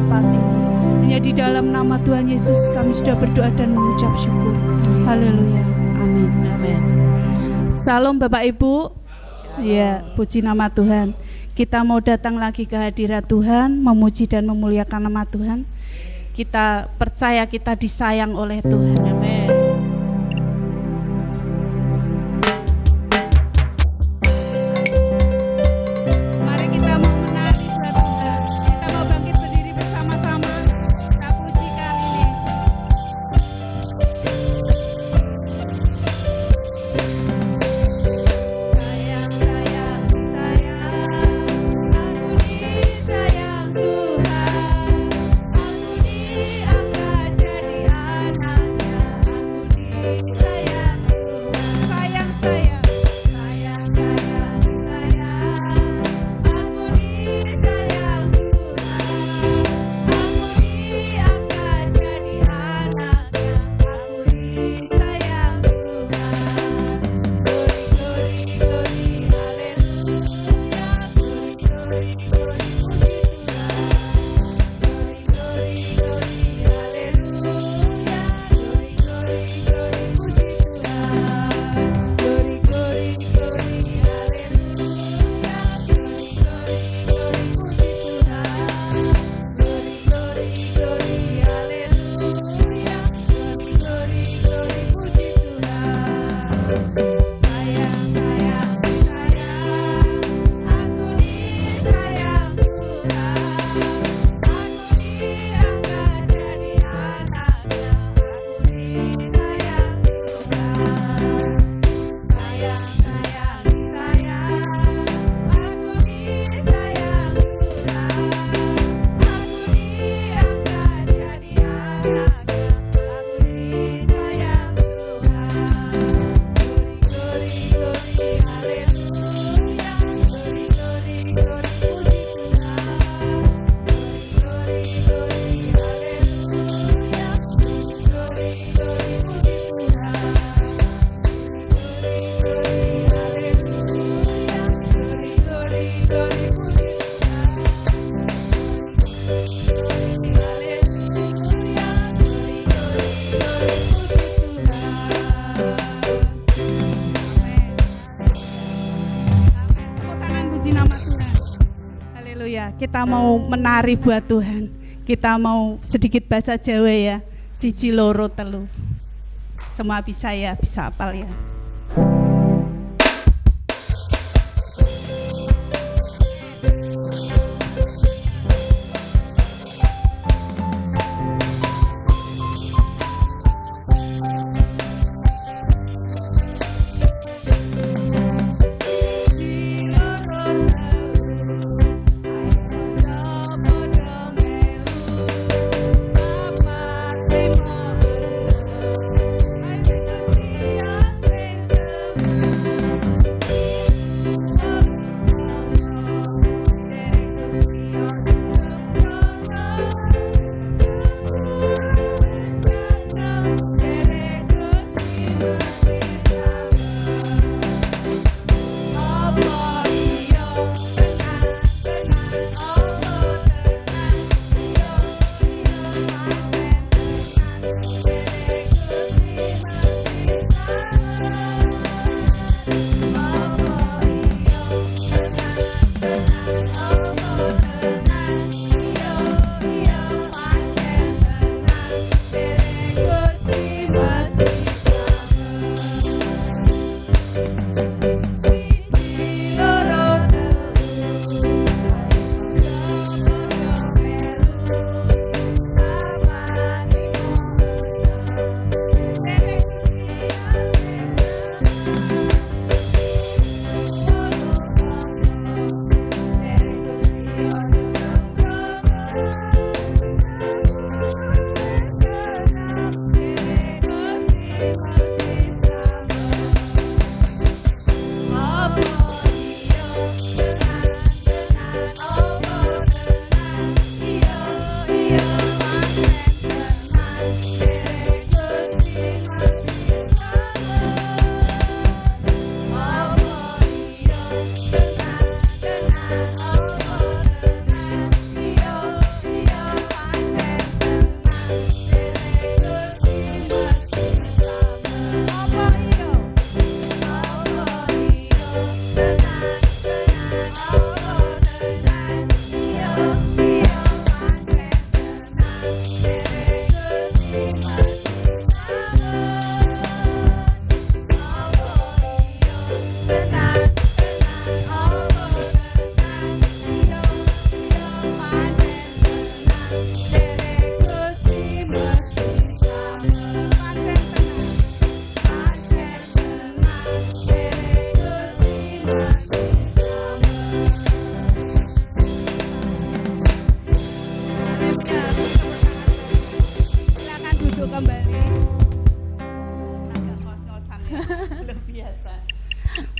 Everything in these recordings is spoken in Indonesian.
tempat ini. Hanya di dalam nama Tuhan Yesus kami sudah berdoa dan mengucap syukur. Haleluya. Amin. Amin. Salam Bapak Ibu. Ya, puji nama Tuhan. Kita mau datang lagi ke hadirat Tuhan, memuji dan memuliakan nama Tuhan. Kita percaya kita disayang oleh Tuhan. Amin. Mari kita mau menari buat Tuhan. Kita mau bangkit berdiri bersama-sama. Kita pujikan ini. Sayang, sayang, sayang, aku disayang Tuhan. Aku diangkat jadi anaknya. Aku disayang Tuhan. Sayang, sayang, sayang, sayang, sayang. Aku disayang Tuhan. Aku diangkat jadi anaknya. Aku disayang Tuhan. Glory, glory, glory, haleluya. Glory, glory, glory, puji Tuhan. Glory, glory, glory, haleluya. Glory, glory, glory, puji Tuhan. Glory, glory, glory, haleluya. Glory, glory, glory, puji Tuhan. Glory, glory, glory, haleluya. Glory, glory, puji Tuhan. Sayang, sayang, sayang, aku disayang Tuhan. Aku diangkat jadi anaknya. Aku disayang Tuhan. Sayang, sayang, sayang, aku disayang Tuhan. Aku diangkat jadi anaknya. Aku disayang Tuhan. Glory, glory, glory, haleluya. Glory, glory, glory, puji Tuhan. Glory, glory, haleluya. Glory, glory, puji Tuhan. Glory, glory, haleluya. Glory, glory, glory, puji Tuhan. Glory, haleluya. Glory, glory, glory, puji Tuhan. Amin. Tepuk tangan puji nama Tuhan. Haleluya. Kita mau menari buat Tuhan. Kita mau sedikit bahasa Jawa ya. Siji loro telu. Semua bisa ya, bisa hafal ya. Sing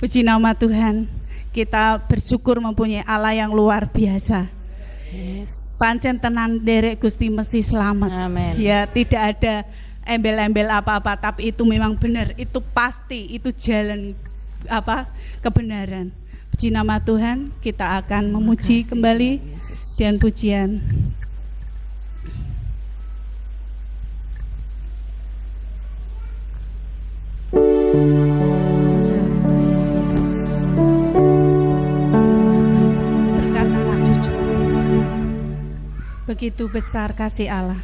Puji nama Tuhan. Kita bersyukur mempunyai Allah yang luar biasa. Yes. Pancen tenan derek Gusti mesti selamat. Amen. Ya, tidak ada embel-embel apa-apa, tapi itu memang benar, itu pasti, itu jalan kebenaran. Puji nama Tuhan, kita akan memuji kembali dan pujian. Berkat anak cucu. Begitu besar kasih Allah.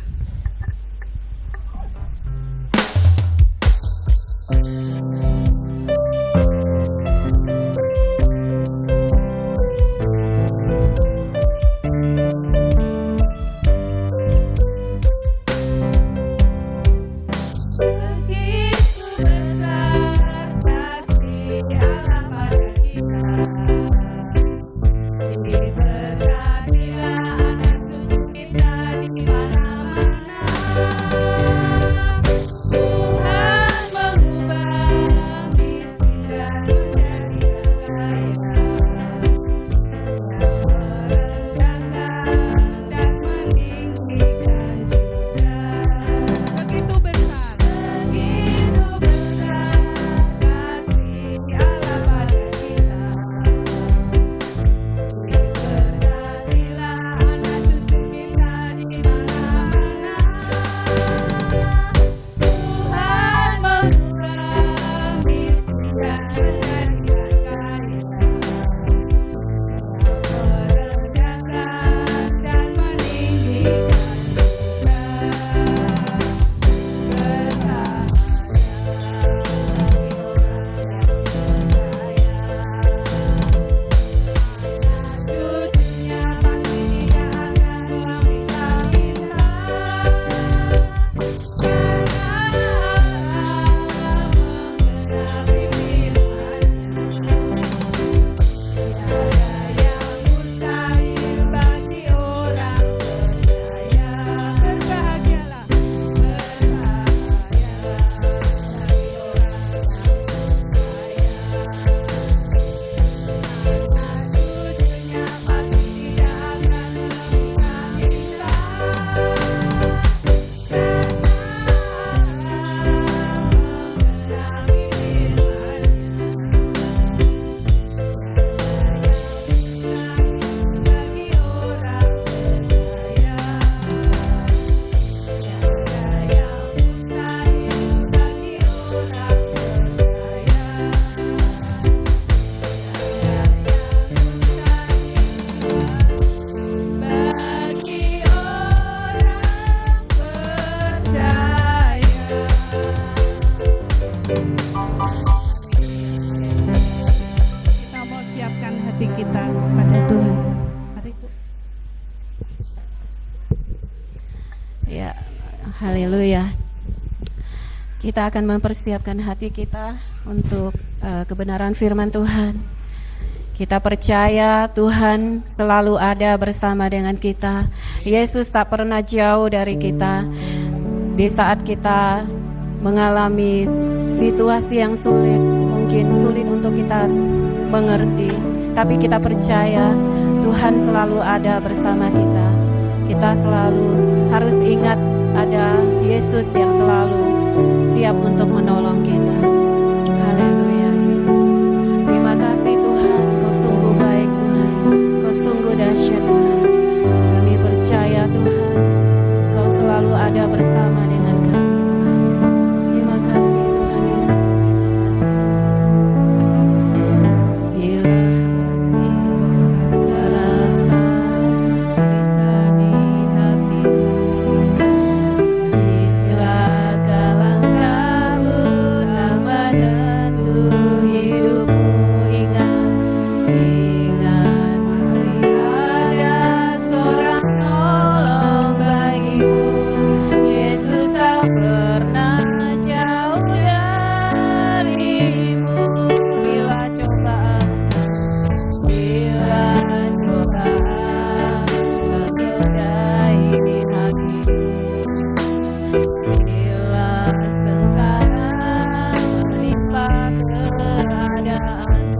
Haleluya. Kita akan mempersiapkan hati kita untuk kebenaran firman Tuhan. Kita percaya Tuhan selalu ada bersama dengan kita. Yesus tak pernah jauh dari kita. Di saat kita mengalami situasi yang sulit, mungkin sulit untuk kita mengerti, tapi kita percaya Tuhan selalu ada bersama kita. Kita selalu harus ingat ada Yesus yang selalu siap untuk menolong kita. Haleluya Yesus. Terima kasih Tuhan, Kau sungguh baik Tuhan, Kau sungguh dahsyat Tuhan. Kami percaya Tuhan, Kau selalu ada bersama dengan kami Tuhan. Terima kasih Tuhan Yesus, terima kasih. Bila hati terasa bisa di hatimu, bila kalang kabut tak menentu hidupmu, ingat masih ada seorang penolong bagimu. Yesus tak pernah jauh darimu. Bila cobaan menggodai hatimu, bila sengsara menimpa keadaan,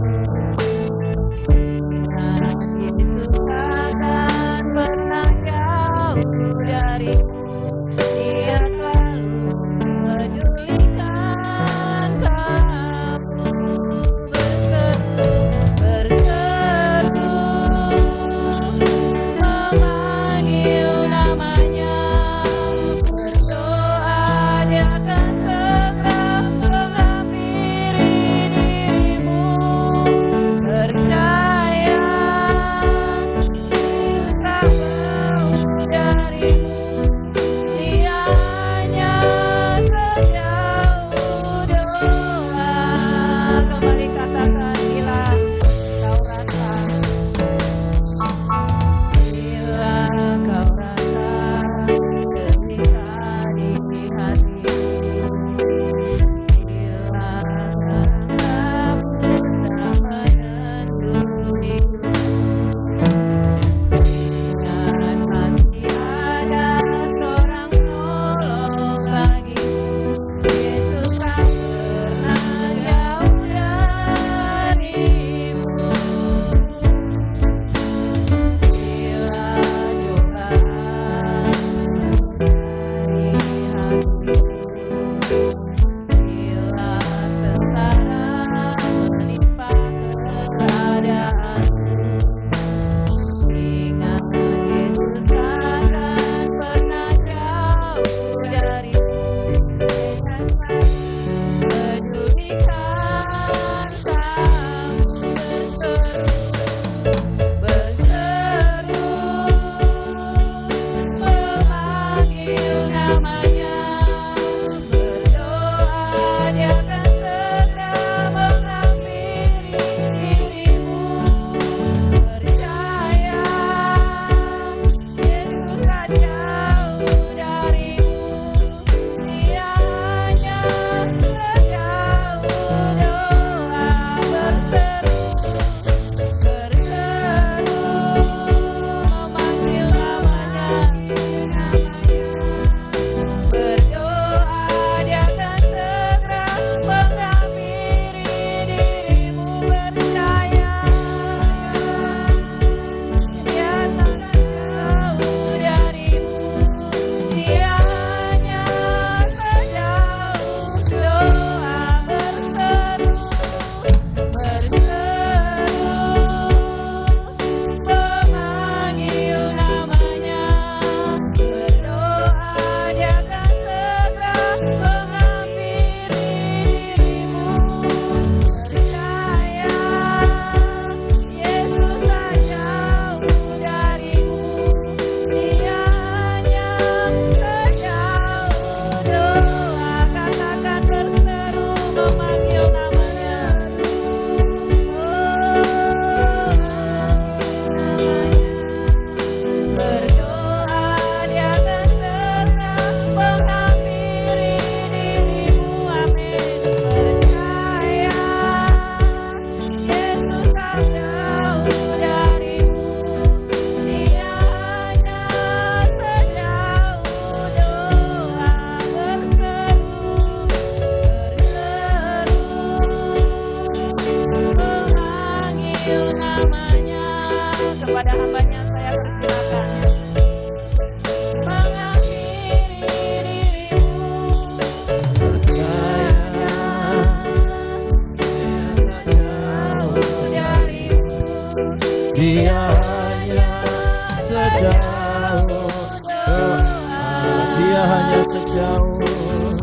sejauh,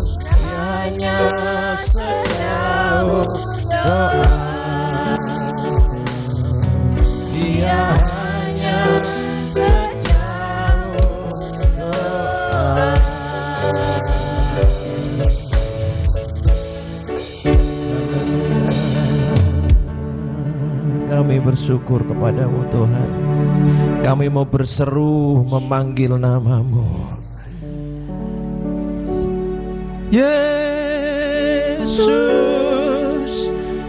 hanya sejauh doa. Dia hanya sejauh doa. Kami bersyukur kepadamu Tuhan. Kami mau berseru memanggil namamu. Yesus,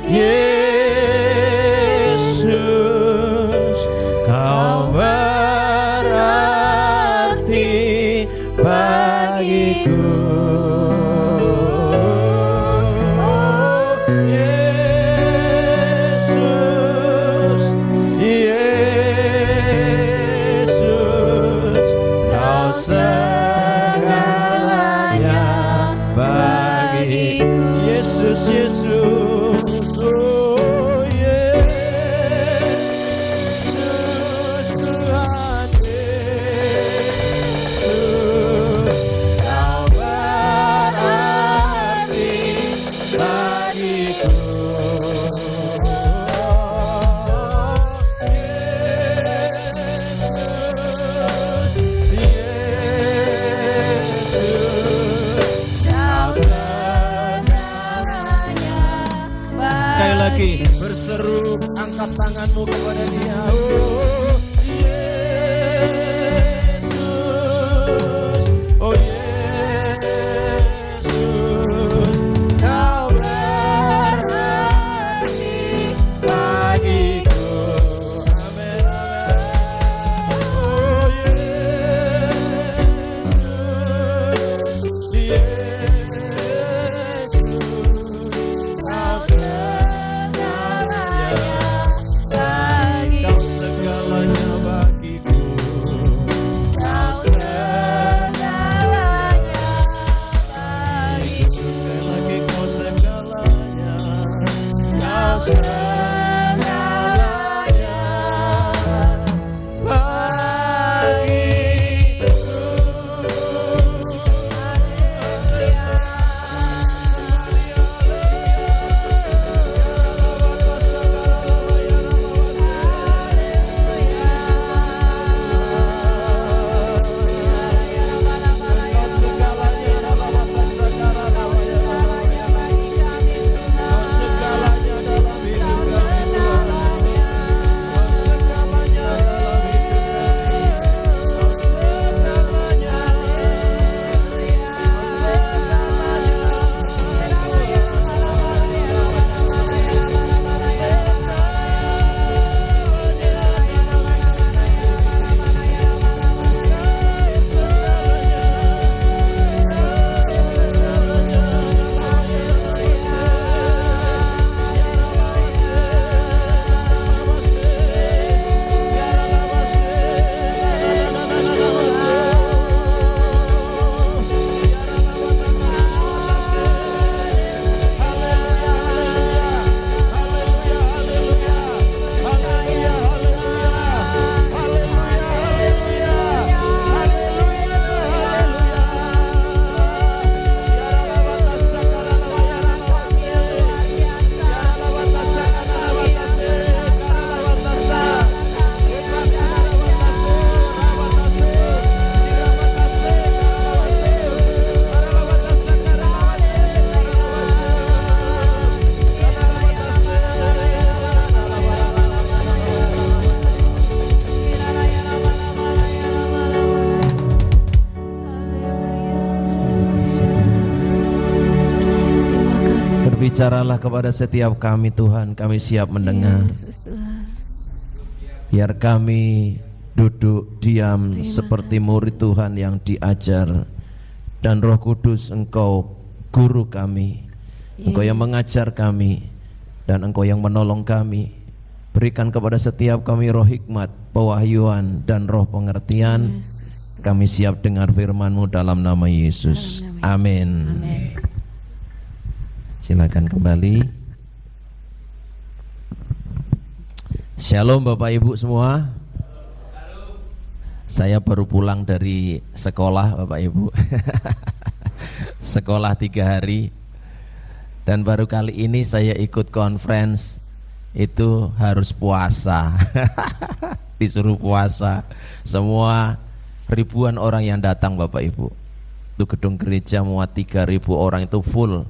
Yesus, Kau berarti bagiku. Berseru, angkat tanganmu kepada Dia. Oh Yesus, oh Yesus, Kau berarti bagiku. Amin, amin. Oh Yesus, Yesus, Kau segalanya bagiku. Kau segalanya bagiku. Sekali lagi, Kau segalanya. Kau segalanya bagiku. Berbicaralah kepada setiap kami Tuhan, kami siap mendengar. Biar kami duduk diam seperti murid Tuhan yang diajar, dan Roh Kudus Engkau guru kami, Engkau yang mengajar kami, dan Engkau yang menolong kami. Berikan kepada setiap kami roh hikmat, pewahyuan, dan roh pengertian. Kami siap dengar firman-Mu dalam nama Yesus. Amin. Silakan kembali. Shalom Bapak Ibu semua. Saya baru pulang dari sekolah Bapak Ibu. sekolah 3 hari. Dan baru kali ini saya ikut conference, itu harus puasa. Disuruh puasa. Semua ribuan orang yang datang Bapak Ibu. Itu gedung gereja muat 3.000 orang, itu full.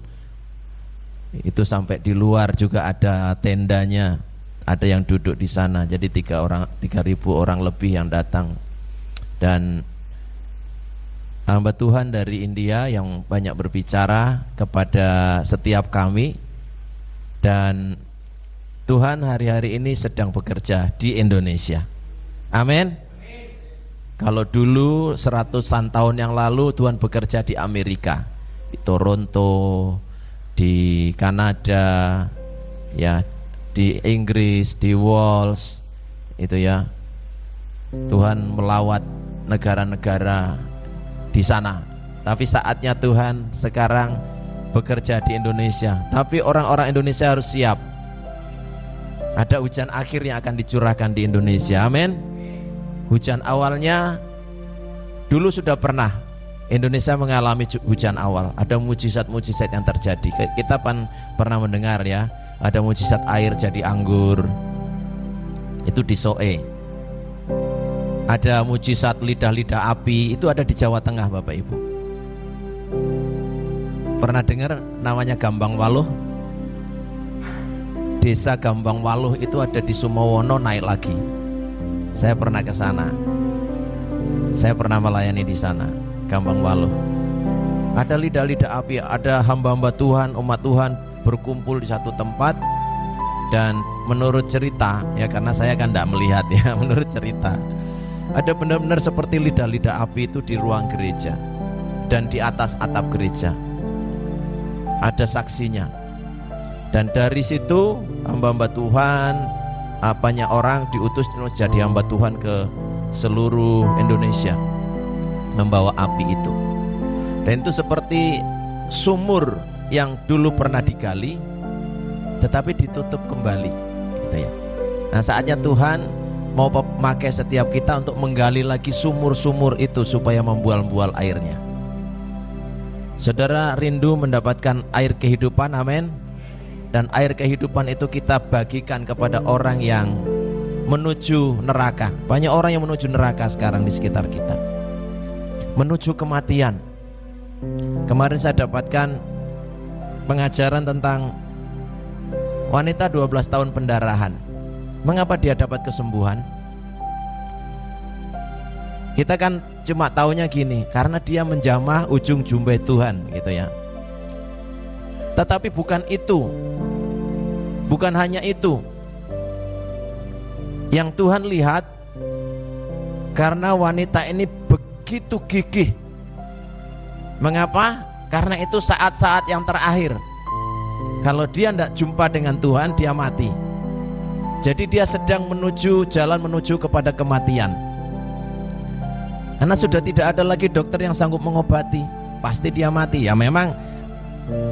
Itu sampai di luar juga ada tendanya. Ada yang duduk di sana. Jadi 3.000 orang lebih yang datang. Dan hamba Tuhan dari India yang banyak berbicara kepada setiap kami, dan Tuhan hari-hari ini sedang bekerja di Indonesia. Amin. Kalau dulu 100-an tahun yang lalu Tuhan bekerja di Amerika, di Toronto, di Kanada, ya, di Inggris, di Wales, itu ya. Tuhan melawat negara-negara di sana. Tapi saatnya Tuhan sekarang bekerja di Indonesia. Tapi orang-orang Indonesia harus siap. Ada hujan akhir yang akan dicurahkan di Indonesia. Amin. Hujan awalnya dulu sudah pernah Indonesia mengalami hujan awal. Ada mujizat-mujizat yang terjadi. Kita pernah mendengar ya, ada mujizat air jadi anggur. Itu di Soe. Ada mujizat lidah-lidah api, itu ada di Jawa Tengah Bapak Ibu. Pernah dengar namanya Gambang Waluh? Desa Gambang Waluh itu ada di Sumowono, naik lagi. Saya pernah ke sana. Saya pernah melayani di sana, Gambang Waluh. Ada lidah-lidah api, ada hamba-hamba Tuhan, umat Tuhan berkumpul di satu tempat. Dan menurut cerita, ya karena saya kan tidak melihat ya, menurut cerita, ada benar-benar seperti lidah-lidah api itu di ruang gereja dan di atas atap gereja. Ada saksinya. Dan dari situ hamba-hamba Tuhan, banyak orang diutus jadi hamba Tuhan ke seluruh Indonesia membawa api itu. Dan itu seperti sumur yang dulu pernah digali tetapi ditutup kembali gitu ya. Nah, saatnya Tuhan mau memakai setiap kita untuk menggali lagi sumur-sumur itu supaya membual-bual airnya. Saudara rindu mendapatkan air kehidupan, amin. Dan air kehidupan itu kita bagikan kepada orang yang menuju neraka. Banyak orang yang menuju neraka sekarang di sekitar kita, menuju kematian. Kemarin saya dapatkan pengajaran tentang wanita 12 tahun pendarahan. Mengapa dia dapat kesembuhan? Kita kan cuma taunya gini, karena dia menjamah ujung jubah Tuhan gitu ya. Tetapi bukan itu. Bukan hanya itu. Yang Tuhan lihat, karena wanita ini begitu gigih. Mengapa? Karena itu saat-saat yang terakhir. Kalau dia tidak jumpa dengan Tuhan, dia mati. Jadi dia sedang jalan menuju kepada kematian. Karena sudah tidak ada lagi dokter yang sanggup mengobati, pasti dia mati. Ya memang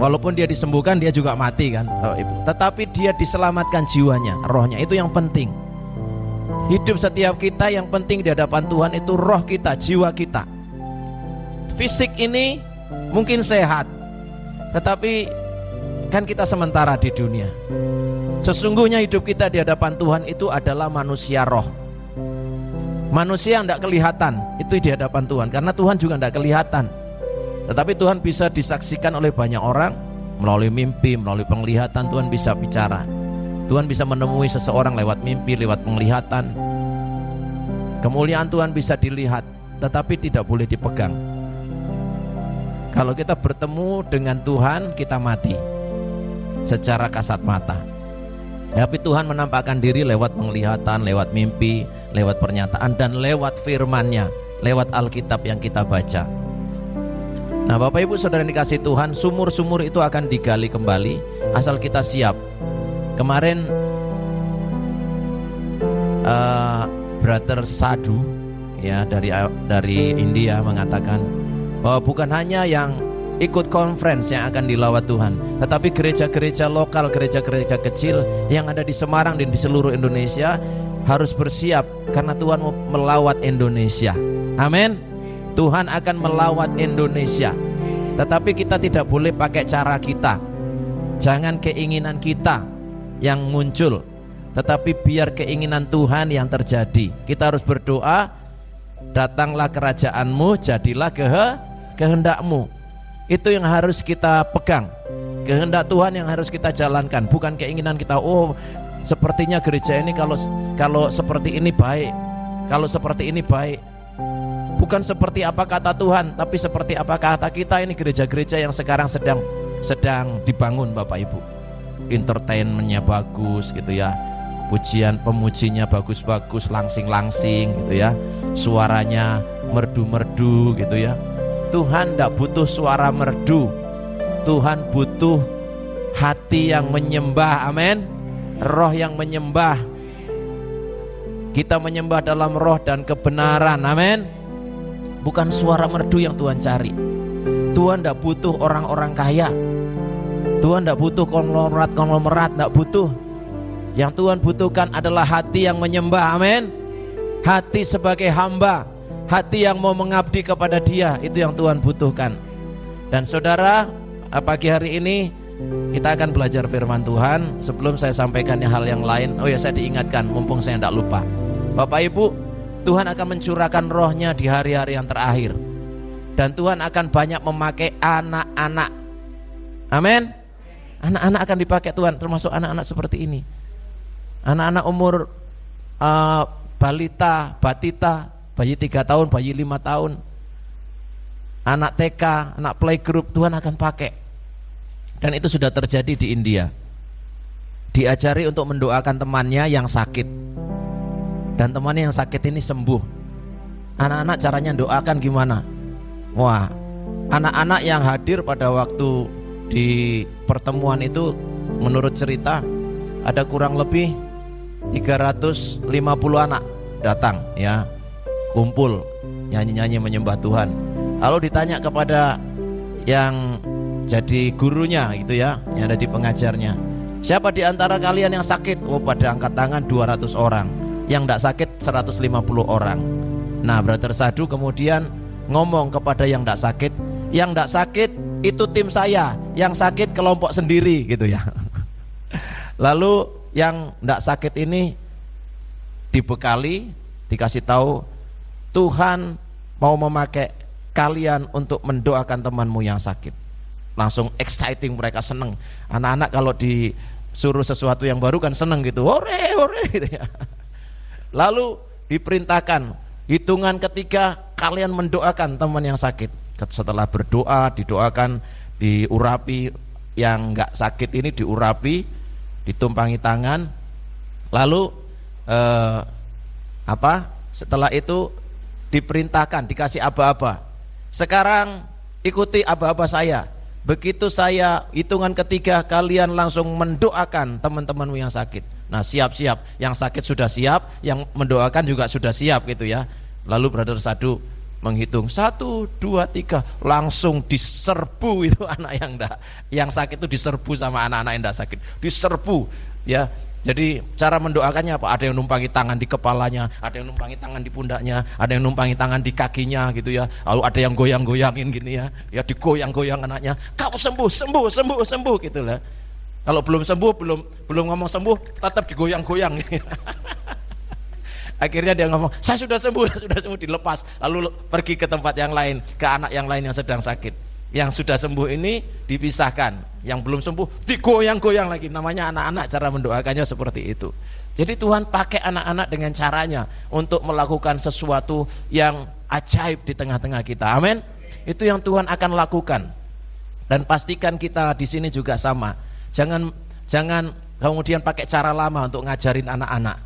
walaupun dia disembuhkan, dia juga mati kan, Ibu. Tetapi dia diselamatkan jiwanya, rohnya, itu yang penting. Hidup setiap kita yang penting di hadapan Tuhan itu roh kita, jiwa kita. Fisik ini mungkin sehat, tetapi kan kita sementara di dunia. Sesungguhnya hidup kita di hadapan Tuhan itu adalah manusia roh. Manusia yang tidak kelihatan itu di hadapan Tuhan, karena Tuhan juga tidak kelihatan. Tetapi Tuhan bisa disaksikan oleh banyak orang melalui mimpi, melalui penglihatan. Tuhan bisa bicara. Tuhan bisa menemui seseorang lewat mimpi, lewat penglihatan. Kemuliaan Tuhan bisa dilihat, tetapi tidak boleh dipegang. Kalau kita bertemu dengan Tuhan, kita mati secara kasat mata. Tapi Tuhan menampakkan diri lewat penglihatan, lewat mimpi, lewat pernyataan, dan lewat firman-Nya, lewat Alkitab yang kita baca. Nah, Bapak Ibu Saudara yang dikasihi Tuhan, sumur-sumur itu akan digali kembali asal kita siap. Kemarin Brother Sadhu ya dari India mengatakan bahwa bukan hanya yang ikut conference yang akan dilawat Tuhan, tetapi gereja-gereja lokal, gereja-gereja kecil yang ada di Semarang dan di seluruh Indonesia harus bersiap karena Tuhan mau melawat Indonesia. Amin. Tuhan akan melawat Indonesia. Tetapi kita tidak boleh pakai cara kita. Jangan keinginan kita yang muncul, tetapi biar keinginan Tuhan yang terjadi. Kita harus berdoa, datanglah kerajaanmu, jadilah kehendakmu. Itu yang harus kita pegang. Kehendak Tuhan yang harus kita jalankan, bukan keinginan kita. Oh, sepertinya gereja ini kalau seperti ini baik, kalau seperti ini baik. Bukan seperti apa kata Tuhan, tapi seperti apa kata kita. Ini gereja-gereja yang sekarang sedang dibangun, Bapak Ibu. Entertainmentnya bagus gitu ya, pujian pemujinya bagus-bagus, langsing-langsing gitu ya, suaranya merdu-merdu gitu ya. Tuhan tidak butuh suara merdu, Tuhan butuh hati yang menyembah. Amin. Roh yang menyembah. Kita menyembah dalam roh dan kebenaran. Amin. Bukan suara merdu yang Tuhan cari. Tuhan tidak butuh orang-orang kaya, Tuhan tidak butuh konglomerat, tidak butuh. Yang Tuhan butuhkan adalah hati yang menyembah. Amin. Hati sebagai hamba, hati yang mau mengabdi kepada Dia. Itu yang Tuhan butuhkan. Dan saudara, pagi hari ini kita akan belajar firman Tuhan. Sebelum saya sampaikan hal yang lain, oh ya, saya diingatkan, mumpung saya tidak lupa, Bapak Ibu, Tuhan akan mencurahkan rohnya di hari-hari yang terakhir. Dan Tuhan akan banyak memakai anak-anak. Amin. Anak-anak akan dipakai Tuhan, termasuk anak-anak seperti ini. Anak-anak umur balita, batita, bayi 3 tahun, bayi 5 tahun, anak TK, anak playgroup, Tuhan akan pakai. Dan itu sudah terjadi di India. Diajari untuk mendoakan temannya yang sakit, dan temannya yang sakit ini sembuh. Anak-anak caranya doakan gimana? Wah, anak-anak yang hadir pada waktu di pertemuan itu, menurut cerita ada kurang lebih 350 anak datang ya, kumpul nyanyi-nyanyi menyembah Tuhan. Lalu ditanya kepada yang jadi gurunya gitu ya, yang ada di pengajarnya, siapa di antara kalian yang sakit? Oh, pada angkat tangan 200 orang. Yang tidak sakit 150 orang. Nah, Brother Sadu kemudian ngomong kepada yang tidak sakit, yang tidak sakit itu tim saya, yang sakit kelompok sendiri gitu ya. Lalu yang tidak sakit ini dibekali, dikasih tahu, Tuhan mau memakai kalian untuk mendoakan temanmu yang sakit. Langsung exciting, mereka seneng. Anak-anak kalau disuruh sesuatu yang baru kan seneng gitu, hore hore gitu ya. Lalu diperintahkan, hitungan ketiga kalian mendoakan teman yang sakit. Setelah berdoa, didoakan, diurapi, yang enggak sakit ini diurapi, ditumpangi tangan. Lalu setelah itu diperintahkan, dikasih aba-aba. Sekarang ikuti aba-aba saya. Begitu saya hitungan ketiga, kalian langsung mendoakan teman-temanmu yang sakit. Nah, siap-siap, yang sakit sudah siap, yang mendoakan juga sudah siap gitu ya. Lalu Brother Sadu menghitung 1, 2, 3, langsung diserbu itu anak yang sakit itu diserbu sama anak-anak yang tidak sakit, diserbu ya. Jadi cara mendoakannya apa? Ada yang numpangi tangan di kepalanya, ada yang numpangi tangan di pundaknya, ada yang numpangi tangan di kakinya gitu ya. Lalu ada yang goyang-goyangin gini ya, ya digoyang-goyang anaknya, kamu sembuh, sembuh, sembuh, sembuh gitu lah. Kalau belum sembuh, belum ngomong sembuh, tetap digoyang-goyang. Akhirnya dia ngomong, saya sudah sembuh, dilepas. Lalu pergi ke tempat yang lain, ke anak yang lain yang sedang sakit. Yang sudah sembuh ini dipisahkan, yang belum sembuh digoyang-goyang lagi. Namanya anak-anak, cara mendoakannya seperti itu. Jadi Tuhan pakai anak-anak dengan caranya untuk melakukan sesuatu yang ajaib di tengah-tengah kita. Amin. Itu yang Tuhan akan lakukan. Dan pastikan kita di sini juga sama. Jangan kemudian pakai cara lama untuk ngajarin anak-anak.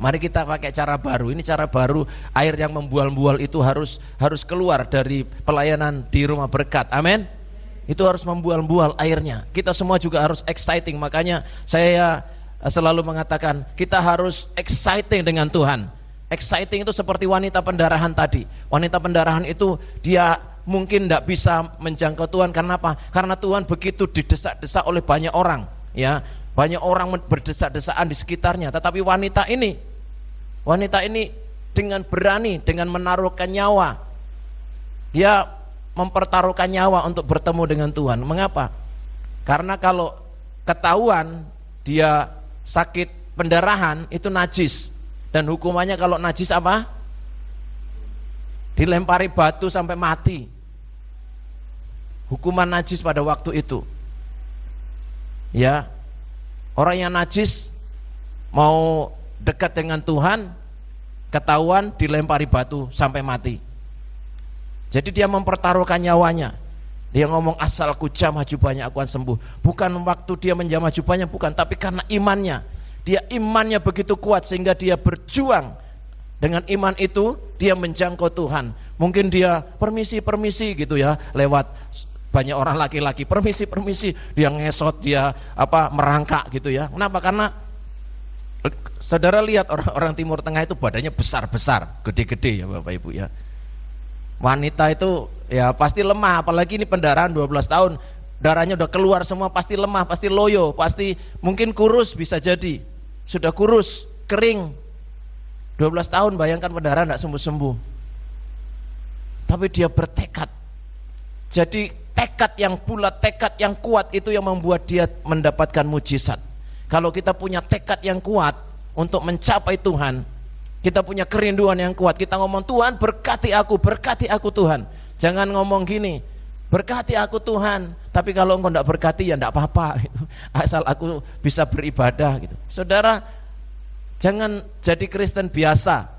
Mari kita pakai cara baru. Ini cara baru, air yang membual-bual itu harus keluar dari pelayanan di rumah berkat. Amin. Itu harus membual-bual airnya. Kita semua juga harus exciting. Makanya saya selalu mengatakan kita harus exciting dengan Tuhan. Exciting itu seperti wanita pendarahan tadi. Wanita pendarahan itu dia mungkin tidak bisa menjangkau Tuhan. Karena apa? Karena Tuhan begitu didesak-desak oleh banyak orang ya. Banyak orang berdesak-desaan di sekitarnya. Tetapi wanita ini dengan berani, dengan menaruhkan nyawa, dia mempertaruhkan nyawa untuk bertemu dengan Tuhan. Mengapa? Karena kalau ketahuan dia sakit pendarahan itu najis, dan hukumannya kalau najis apa? Dilempari batu sampai mati. Hukuman najis pada waktu itu. Ya, orang yang najis mau dekat dengan Tuhan, ketahuan dilempari batu sampai mati. Jadi dia mempertaruhkan nyawanya. Dia ngomong asalku jamah jubahnya aku akan sembuh. Bukan waktu dia menjamah jubahnya, bukan, tapi karena imannya. Dia imannya begitu kuat sehingga dia berjuang. Dengan iman itu dia menjangkau Tuhan. Mungkin dia permisi gitu ya, lewat banyak orang laki-laki, permisi, dia ngesot, dia merangkak gitu ya. Kenapa? Karena saudara lihat orang-orang Timur Tengah itu badannya besar-besar, gede-gede ya Bapak Ibu ya. Wanita itu ya pasti lemah, apalagi ini pendarahan 12 tahun, darahnya udah keluar semua, pasti lemah, pasti loyo, pasti mungkin kurus, bisa jadi sudah kurus, kering. 12 tahun, bayangkan pendarahan tidak sembuh-sembuh. Tapi dia bertekad. Jadi tekad yang bulat, tekad yang kuat itu yang membuat dia mendapatkan mujizat. Kalau kita punya tekad yang kuat untuk mencapai Tuhan, kita punya kerinduan yang kuat, kita ngomong Tuhan berkati aku Tuhan. Jangan ngomong gini, berkati aku Tuhan, tapi kalau engkau tidak berkati ya tidak apa-apa gitu. Asal aku bisa beribadah gitu. Saudara, jangan jadi Kristen biasa,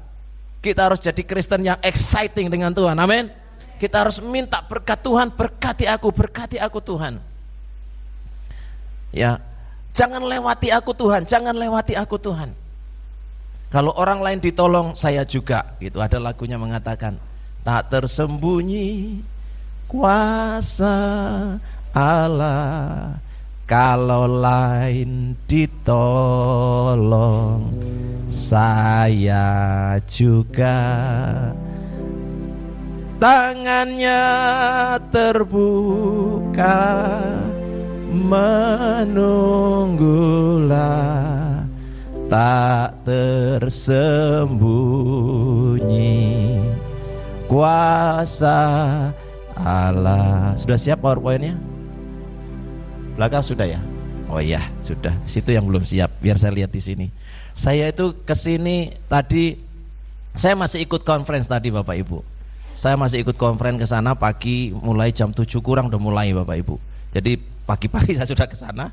kita harus jadi Kristen yang exciting dengan Tuhan, amin. Kita harus minta berkat Tuhan, berkati aku Tuhan. Ya, jangan lewati aku Tuhan, jangan lewati aku Tuhan. Kalau orang lain ditolong, saya juga gitu. Ada lagunya mengatakan, tak tersembunyi kuasa Allah, kalau lain ditolong, saya juga. Tangannya terbuka, menunggulah, tak tersembunyi kuasa Allah. Sudah siap PowerPoint-nya? Belakang sudah ya? Oh iya, sudah. Situ yang belum siap, biar saya lihat di sini. Saya itu kesini tadi, saya masih ikut conference tadi Bapak Ibu. Saya masih ikut conference ke sana pagi, mulai jam 7 kurang udah mulai Bapak Ibu. Jadi pagi-pagi saya sudah ke sana.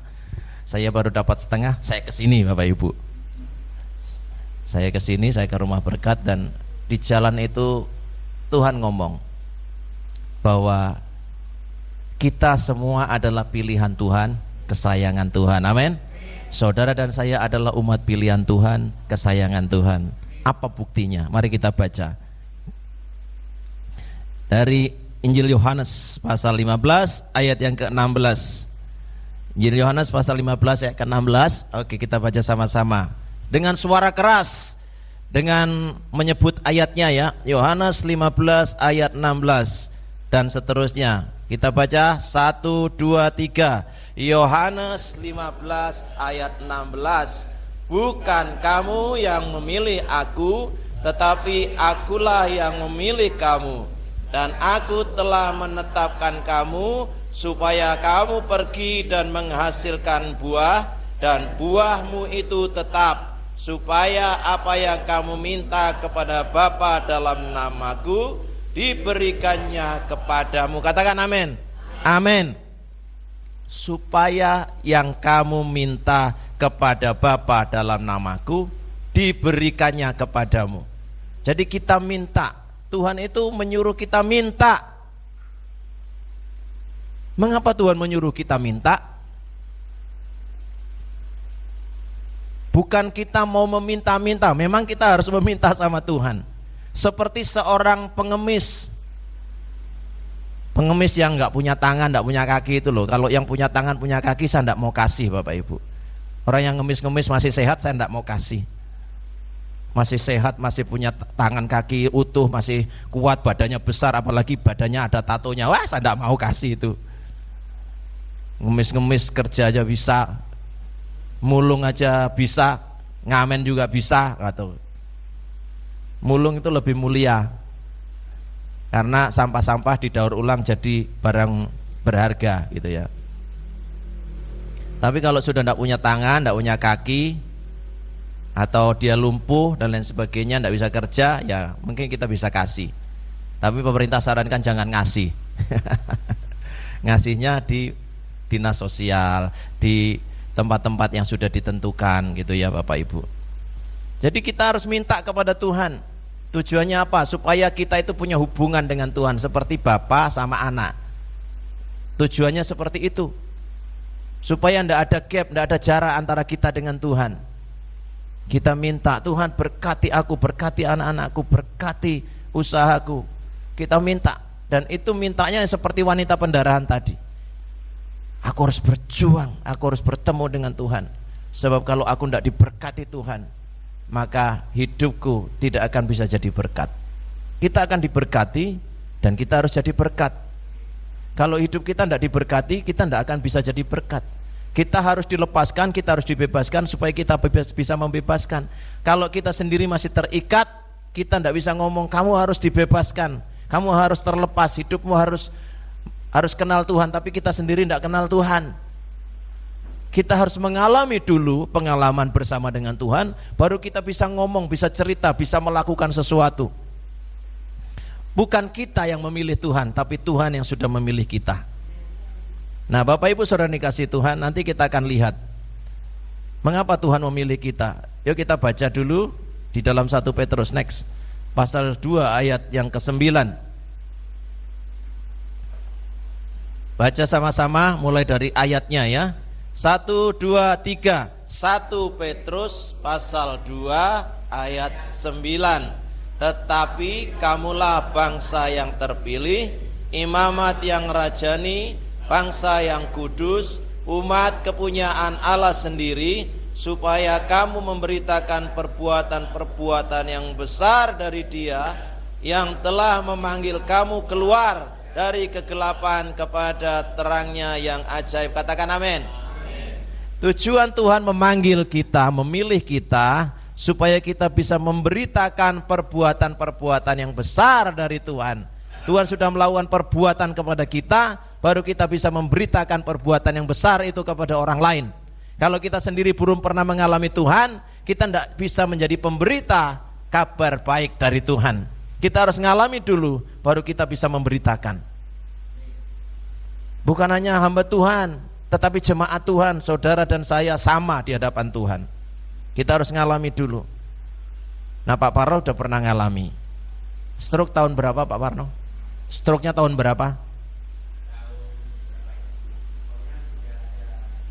Saya baru dapat setengah, saya ke sini Bapak Ibu. Saya ke sini, saya ke rumah berkat, dan di jalan itu Tuhan ngomong bahwa kita semua adalah pilihan Tuhan, kesayangan Tuhan. Amin. Saudara dan saya adalah umat pilihan Tuhan, kesayangan Tuhan. Apa buktinya? Mari kita baca dari Injil Yohanes pasal 15 ayat yang ke-16. Injil Yohanes pasal 15 ayat ke-16. Oke, kita baca sama-sama dengan suara keras, dengan menyebut ayatnya ya. Yohanes 15 ayat 16 dan seterusnya. Kita baca 1, 2, 3. Yohanes 15 ayat 16. Bukan kamu yang memilih aku, tetapi akulah yang memilih kamu, dan aku telah menetapkan kamu supaya kamu pergi dan menghasilkan buah, dan buahmu itu tetap, supaya apa yang kamu minta kepada Bapa dalam namaku diberikannya kepadamu. Katakan amin. Amin. Supaya yang kamu minta kepada Bapa dalam namaku diberikannya kepadamu. Jadi kita minta, Tuhan itu menyuruh kita minta. Mengapa Tuhan menyuruh kita minta? Bukan kita mau meminta-minta, memang kita harus meminta sama Tuhan. Seperti seorang pengemis yang nggak punya tangan, nggak punya kaki itu loh. Kalau yang punya tangan, punya kaki, saya nggak mau kasih Bapak Ibu. Orang yang ngemis-ngemis masih sehat, saya nggak mau kasih. Masih sehat, masih punya tangan kaki utuh, masih kuat, badannya besar, apalagi badannya ada tatonya, wah saya nggak mau kasih itu. Ngemis-ngemis kerja aja bisa, mulung aja bisa, ngamen juga bisa, atau mulung itu lebih mulia. karena sampah-sampah didaur ulang jadi barang berharga gitu ya. Tapi kalau sudah tidak punya tangan, tidak punya kaki, atau dia lumpuh dan lain sebagainya, tidak bisa kerja, ya mungkin kita bisa kasih. Tapi pemerintah sarankan jangan ngasih. Ngasihnya di dinas sosial, di tempat-tempat yang sudah ditentukan gitu ya Bapak Ibu. Jadi kita harus minta kepada Tuhan. Tujuannya apa? Supaya kita itu punya hubungan dengan Tuhan seperti bapak sama anak. Tujuannya seperti itu. Supaya tidak ada gap, tidak ada jarak antara kita dengan Tuhan. Kita minta, Tuhan berkati aku, berkati anak-anakku, berkati usahaku. Kita minta, dan itu mintanya seperti wanita pendarahan tadi. Aku harus berjuang, aku harus bertemu dengan Tuhan. Sebab kalau aku tidak diberkati Tuhan, maka hidupku tidak akan bisa jadi berkat. Kita akan diberkati dan kita harus jadi berkat. Kalau hidup kita tidak diberkati, kita tidak akan bisa jadi berkat. Kita harus dilepaskan, kita harus dibebaskan supaya kita bisa membebaskan. Kalau kita sendiri masih terikat, kita tidak bisa ngomong kamu harus dibebaskan, kamu harus terlepas, hidupmu harus kenal Tuhan, tapi kita sendiri tidak kenal Tuhan. Kita harus mengalami dulu pengalaman bersama dengan Tuhan, baru kita bisa ngomong, bisa cerita, bisa melakukan sesuatu. Bukan kita yang memilih Tuhan, tapi Tuhan yang sudah memilih kita. Nah Bapak Ibu Saudara dikasih Tuhan, nanti kita akan lihat mengapa Tuhan memilih kita. Yuk kita baca dulu di dalam 1 Petrus next, pasal 2 ayat yang ke-9. Baca sama-sama mulai dari ayatnya ya. 1, 2, 3. 1 Petrus pasal 2 ayat 9. Tetapi kamulah bangsa yang terpilih, imamat yang rajani, bangsa yang kudus, umat kepunyaan Allah sendiri, supaya kamu memberitakan perbuatan-perbuatan yang besar dari Dia yang telah memanggil kamu keluar dari kegelapan kepada terangnya yang ajaib. Katakan amin. Tujuan Tuhan memanggil kita, memilih kita, supaya kita bisa memberitakan perbuatan-perbuatan yang besar dari Tuhan. Tuhan sudah melakukan perbuatan kepada kita, baru kita bisa memberitakan perbuatan yang besar itu kepada orang lain. Kalau kita sendiri belum pernah mengalami Tuhan, kita tidak bisa menjadi pemberita kabar baik dari Tuhan. Kita harus mengalami dulu, baru kita bisa memberitakan. Bukan hanya hamba Tuhan, tetapi jemaat Tuhan, saudara dan saya sama di hadapan Tuhan. Kita harus ngalami dulu. Nah Pak Parno udah pernah ngalami. Stroke tahun berapa Pak Parno? Stroke-nya tahun berapa?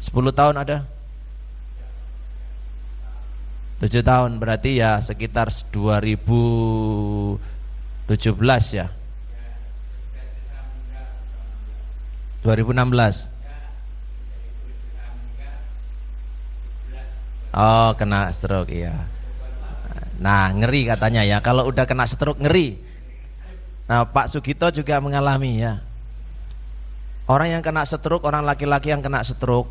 10 tahun ada? 7 tahun, berarti ya sekitar 2017 ya. 2016. Oh, kena stroke ya. Nah, ngeri katanya ya. Kalau udah kena stroke ngeri. Nah, Pak Sugito juga mengalami ya. Orang yang kena stroke, orang laki-laki yang kena stroke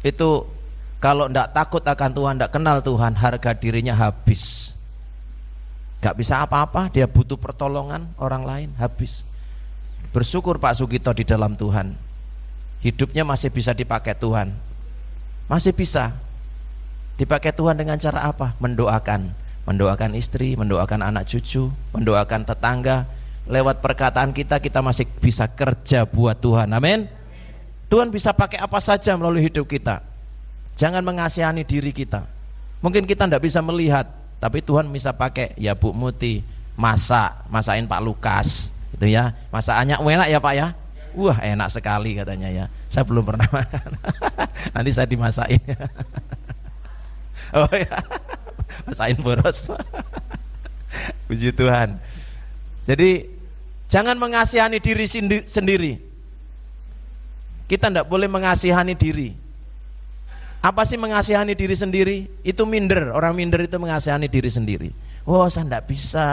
itu kalau ndak takut akan Tuhan, ndak kenal Tuhan, harga dirinya habis. Gak bisa apa-apa, dia butuh pertolongan orang lain, habis. Bersyukur Pak Sugito di dalam Tuhan. Hidupnya masih bisa dipakai Tuhan. Masih bisa. Dipakai Tuhan dengan cara apa? Mendoakan istri, mendoakan anak cucu, mendoakan tetangga. Lewat perkataan kita masih bisa kerja buat Tuhan. Amin. Tuhan bisa pakai apa saja melalui hidup kita. Jangan mengasihani diri kita. Mungkin kita tidak bisa melihat, tapi Tuhan bisa pakai. Ya Bu Muti masakin Pak Lukas itu ya. Masakannya enak ya Pak ya. Wah enak sekali katanya ya. Saya belum pernah makan. Nanti saya dimasakin. Oh ya, masakin boros. Puji Tuhan. Jadi jangan mengasihani diri sendiri. Kita tidak boleh mengasihani diri. Apa sih mengasihani diri sendiri? Itu minder. Orang minder itu mengasihani diri sendiri. Oh saya tidak bisa.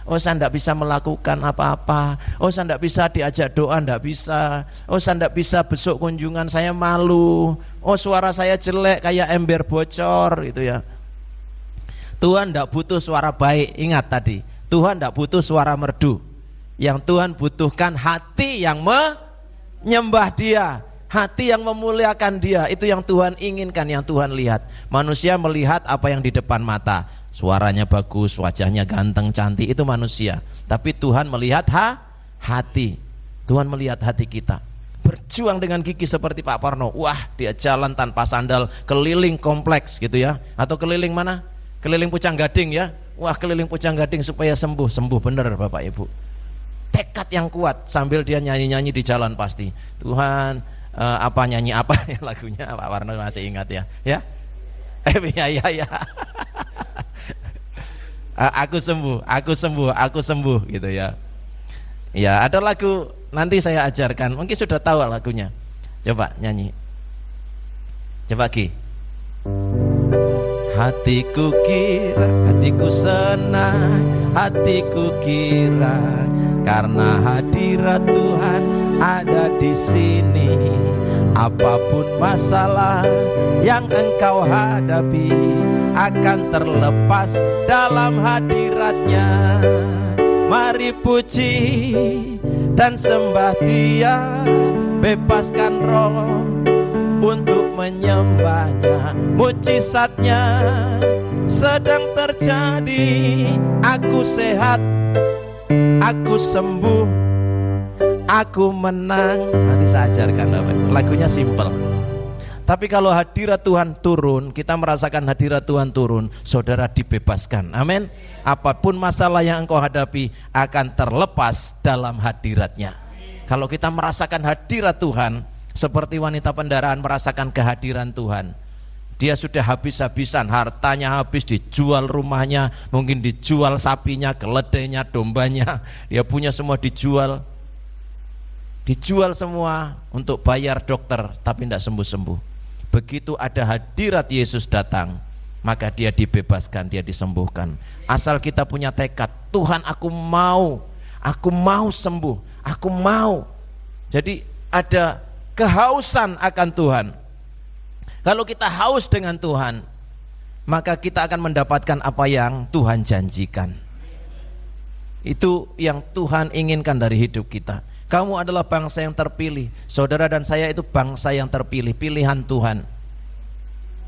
Oh saya tidak bisa melakukan apa-apa. Oh saya tidak bisa diajak doa, tidak bisa. Oh saya tidak bisa besok kunjungan, saya malu. Oh suara saya jelek kayak ember bocor gitu ya. Tuhan tidak butuh suara baik. Ingat tadi, Tuhan tidak butuh suara merdu. Yang Tuhan butuhkan hati yang menyembah Dia, hati yang memuliakan Dia. Itu yang Tuhan inginkan, yang Tuhan lihat. Manusia melihat apa yang di depan mata, suaranya bagus, wajahnya ganteng, cantik, itu manusia. Tapi Tuhan melihat hati. Tuhan melihat hati kita. Berjuang dengan gigi seperti Pak Parno. Wah, dia jalan tanpa sandal keliling kompleks gitu ya. Atau keliling mana? Keliling Pucang Gading ya. Wah, keliling Pucang Gading supaya sembuh bener Bapak Ibu. Tekad yang kuat sambil dia nyanyi-nyanyi di jalan pasti. Tuhan, nyanyi apa ya lagunya Pak Parno masih ingat ya? Ya? Ya. Aku sembuh gitu ya. Ya, ada lagu nanti saya ajarkan. Mungkin sudah tahu lagunya. Coba nyanyi. Coba Ki. Hatiku senang, hatiku girang karena hadirat Tuhan ada di sini. Apapun masalah yang engkau hadapi akan terlepas dalam hadiratnya. Mari puji dan sembah Dia, bebaskan roh untuk menyembahnya. Mujizatnya sedang terjadi. Aku sehat, aku sembuh, aku menang. Nanti saya ajarkan lagunya simple. Tapi kalau hadirat Tuhan turun, kita merasakan hadirat Tuhan turun, saudara dibebaskan. Amin. Apapun masalah yang engkau hadapi akan terlepas dalam hadiratnya. Kalau kita merasakan hadirat Tuhan, seperti wanita pendaraan merasakan kehadiran Tuhan, dia sudah habis-habisan, hartanya habis, dijual rumahnya, mungkin dijual sapinya, keledainya, dombanya, dia punya semua dijual semua untuk bayar dokter, tapi tidak sembuh-sembuh. Begitu ada hadirat Yesus datang, maka dia dibebaskan, dia disembuhkan. Asal kita punya tekad, Tuhan aku mau sembuh, aku mau. Jadi ada kehausan akan Tuhan. Kalau kita haus dengan Tuhan, maka kita akan mendapatkan apa yang Tuhan janjikan. Itu yang Tuhan inginkan dari hidup kita. Kamu adalah bangsa yang terpilih. Saudara dan saya itu bangsa yang terpilih, pilihan Tuhan.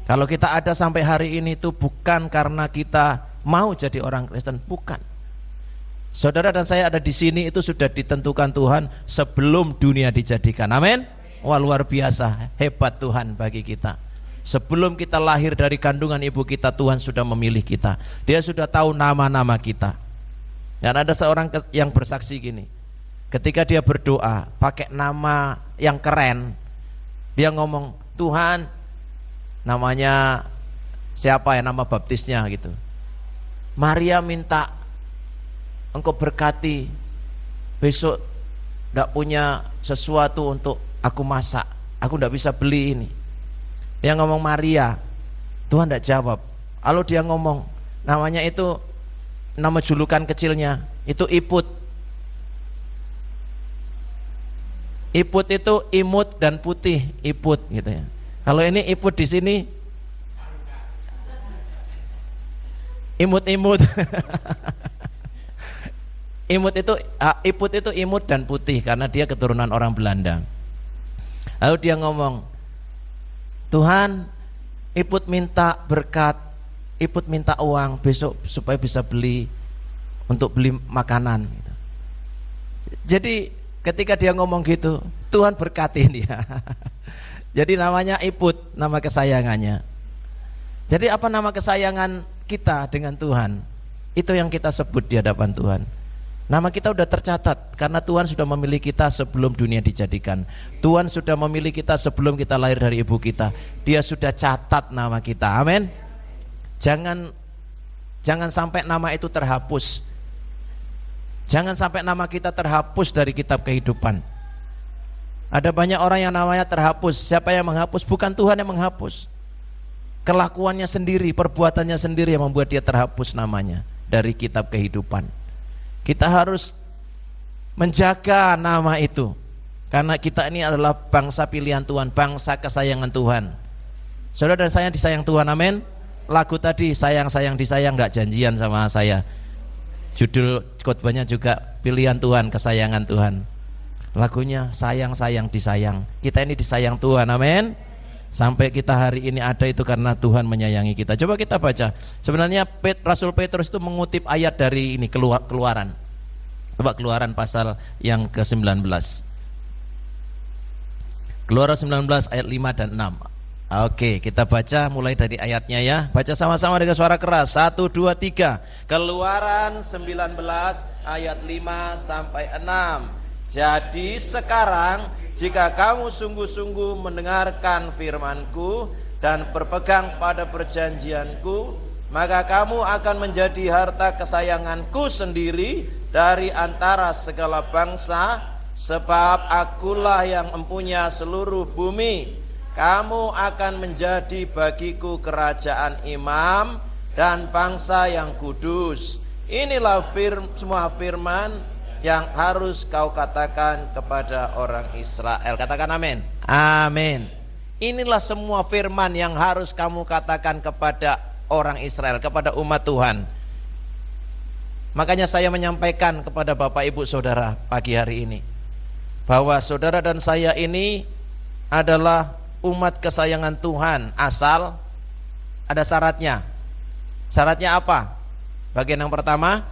Kalau kita ada sampai hari ini itu bukan karena kita mau jadi orang Kristen, bukan. Saudara dan saya ada di sini itu sudah ditentukan Tuhan sebelum dunia dijadikan. Amin. Wah, luar biasa, hebat Tuhan bagi kita. Sebelum kita lahir dari kandungan ibu kita, Tuhan sudah memilih kita. Dia sudah tahu nama-nama kita. Dan ada seorang yang bersaksi gini, ketika dia berdoa pakai nama yang keren, dia ngomong, Tuhan, namanya siapa ya, nama baptisnya gitu, Maria minta engkau berkati, besok tidak punya sesuatu untuk aku masak, aku tidak bisa beli ini. Dia ngomong Maria, Tuhan tidak jawab. Lalu dia ngomong namanya itu, nama julukan kecilnya itu Iput. Iput itu imut dan putih, Iput gitu ya. Kalau ini Iput di sini imut-imut. Iput itu imut dan putih karena dia keturunan orang Belanda. Lalu dia ngomong, Tuhan, Iput minta berkat, Iput minta uang besok supaya bisa beli untuk beli makanan. Jadi ketika dia ngomong gitu, Tuhan berkatin dia. Jadi namanya Iput, nama kesayangannya. Jadi apa nama kesayangan kita dengan Tuhan? Itu yang kita sebut di hadapan Tuhan. Nama kita sudah tercatat karena Tuhan sudah memilih kita sebelum dunia dijadikan. Tuhan sudah memilih kita sebelum kita lahir dari ibu kita. Dia sudah catat nama kita. Amin. Jangan sampai nama itu terhapus. Jangan sampai nama kita terhapus dari kitab kehidupan. Ada banyak orang yang namanya terhapus. Siapa yang menghapus? Bukan Tuhan yang menghapus. Kelakuannya sendiri, perbuatannya sendiri yang membuat dia terhapus namanya dari kitab kehidupan. Kita harus menjaga nama itu, karena kita ini adalah bangsa pilihan Tuhan, bangsa kesayangan Tuhan. Saudara dan saya disayang Tuhan, amin. Lagu tadi sayang-sayang disayang, gak janjian sama saya. Judul khotbahnya juga pilihan Tuhan, kesayangan Tuhan. Lagunya sayang-sayang disayang. Kita ini disayang Tuhan, amin. Sampai kita hari ini ada itu karena Tuhan menyayangi kita. Coba kita baca. Sebenarnya Rasul Petrus itu mengutip ayat dari ini Keluaran. Coba Keluaran pasal yang ke-19. Keluaran 19 ayat 5 dan 6. Oke, kita baca mulai dari ayatnya ya. Baca sama-sama dengan suara keras. 1, 2, 3. Keluaran 19 ayat 5 sampai 6. Jadi sekarang jika kamu sungguh-sungguh mendengarkan firman-Ku dan berpegang pada perjanjian-Ku, maka kamu akan menjadi harta kesayangan-Ku sendiri dari antara segala bangsa, sebab Akulah yang mempunyai seluruh bumi. Kamu akan menjadi bagiku kerajaan imam dan bangsa yang kudus. Inilah semua firman yang harus kau katakan kepada orang Israel. Katakan amin. Amin. Inilah semua firman yang harus kamu katakan kepada orang Israel, kepada umat Tuhan. Makanya saya menyampaikan kepada Bapak Ibu Saudara pagi hari ini bahwa saudara dan saya ini adalah umat kesayangan Tuhan, asal ada syaratnya. Syaratnya apa? Bagian yang pertama,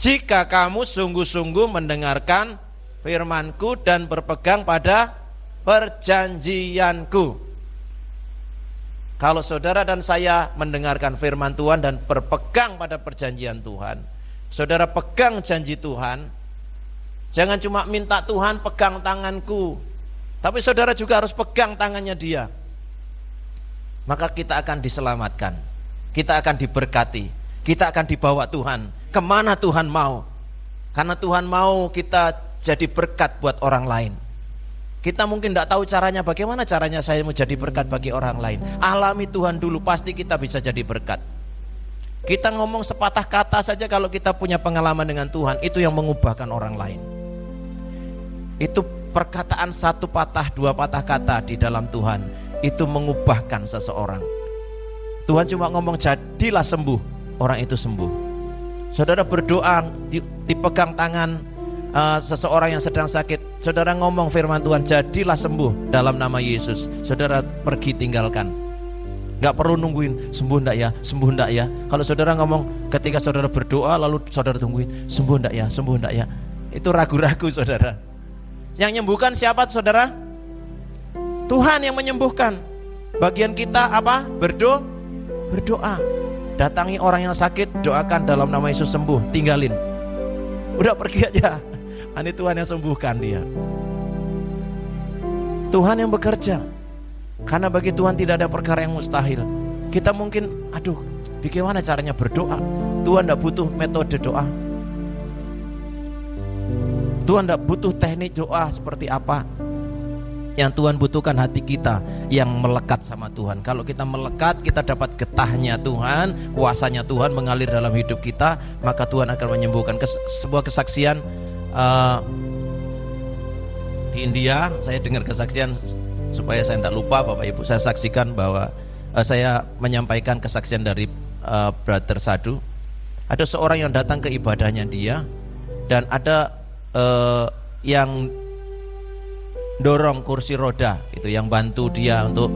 jika kamu sungguh-sungguh mendengarkan firman-Ku dan berpegang pada perjanjian-Ku. Kalau saudara dan saya mendengarkan firman Tuhan dan berpegang pada perjanjian Tuhan, saudara pegang janji Tuhan. Jangan cuma minta Tuhan pegang tanganku, tapi saudara juga harus pegang tangannya Dia. Maka kita akan diselamatkan, kita akan diberkati, kita akan dibawa Tuhan kemana Tuhan mau. Karena Tuhan mau kita jadi berkat buat orang lain. Kita mungkin tidak tahu caranya, bagaimana caranya saya mau jadi berkat bagi orang lain. Alami Tuhan dulu, pasti kita bisa jadi berkat. Kita ngomong sepatah kata saja, kalau kita punya pengalaman dengan Tuhan, itu yang mengubahkan orang lain. Itu perkataan satu patah, dua patah kata di dalam Tuhan, itu mengubahkan seseorang. Tuhan cuma ngomong jadilah sembuh, orang itu sembuh. Saudara berdoa, dipegang tangan seseorang yang sedang sakit, saudara ngomong firman Tuhan, jadilah sembuh dalam nama Yesus. Saudara pergi tinggalkan. Gak perlu nungguin sembuh ndak ya, sembuh ndak ya. Kalau saudara ngomong ketika saudara berdoa lalu saudara tungguin sembuh ndak ya, sembuh ndak ya, itu ragu-ragu saudara. Yang menyembuhkan siapa saudara? Tuhan yang menyembuhkan. Bagian kita apa? Berdoa. Datangi orang yang sakit, doakan dalam nama Yesus sembuh, tinggalin. Udah pergi aja. Ini Tuhan yang sembuhkan dia. Tuhan yang bekerja. Karena bagi Tuhan tidak ada perkara yang mustahil. Kita mungkin, aduh, bagaimana caranya berdoa? Tuhan tidak butuh metode doa. Tuhan tidak butuh teknik doa seperti apa. Yang Tuhan butuhkan hati kita yang melekat sama Tuhan. Kalau kita melekat, kita dapat getahnya Tuhan, kuasanya Tuhan mengalir dalam hidup kita, maka Tuhan akan menyembuhkan. Sebuah kesaksian di India, saya dengar kesaksian supaya saya tidak lupa Bapak Ibu. Saya saksikan bahwa saya menyampaikan kesaksian dari Brother Sadu. Ada seorang yang datang ke ibadahnya dia, dan ada yang dorong kursi roda, itu yang bantu dia untuk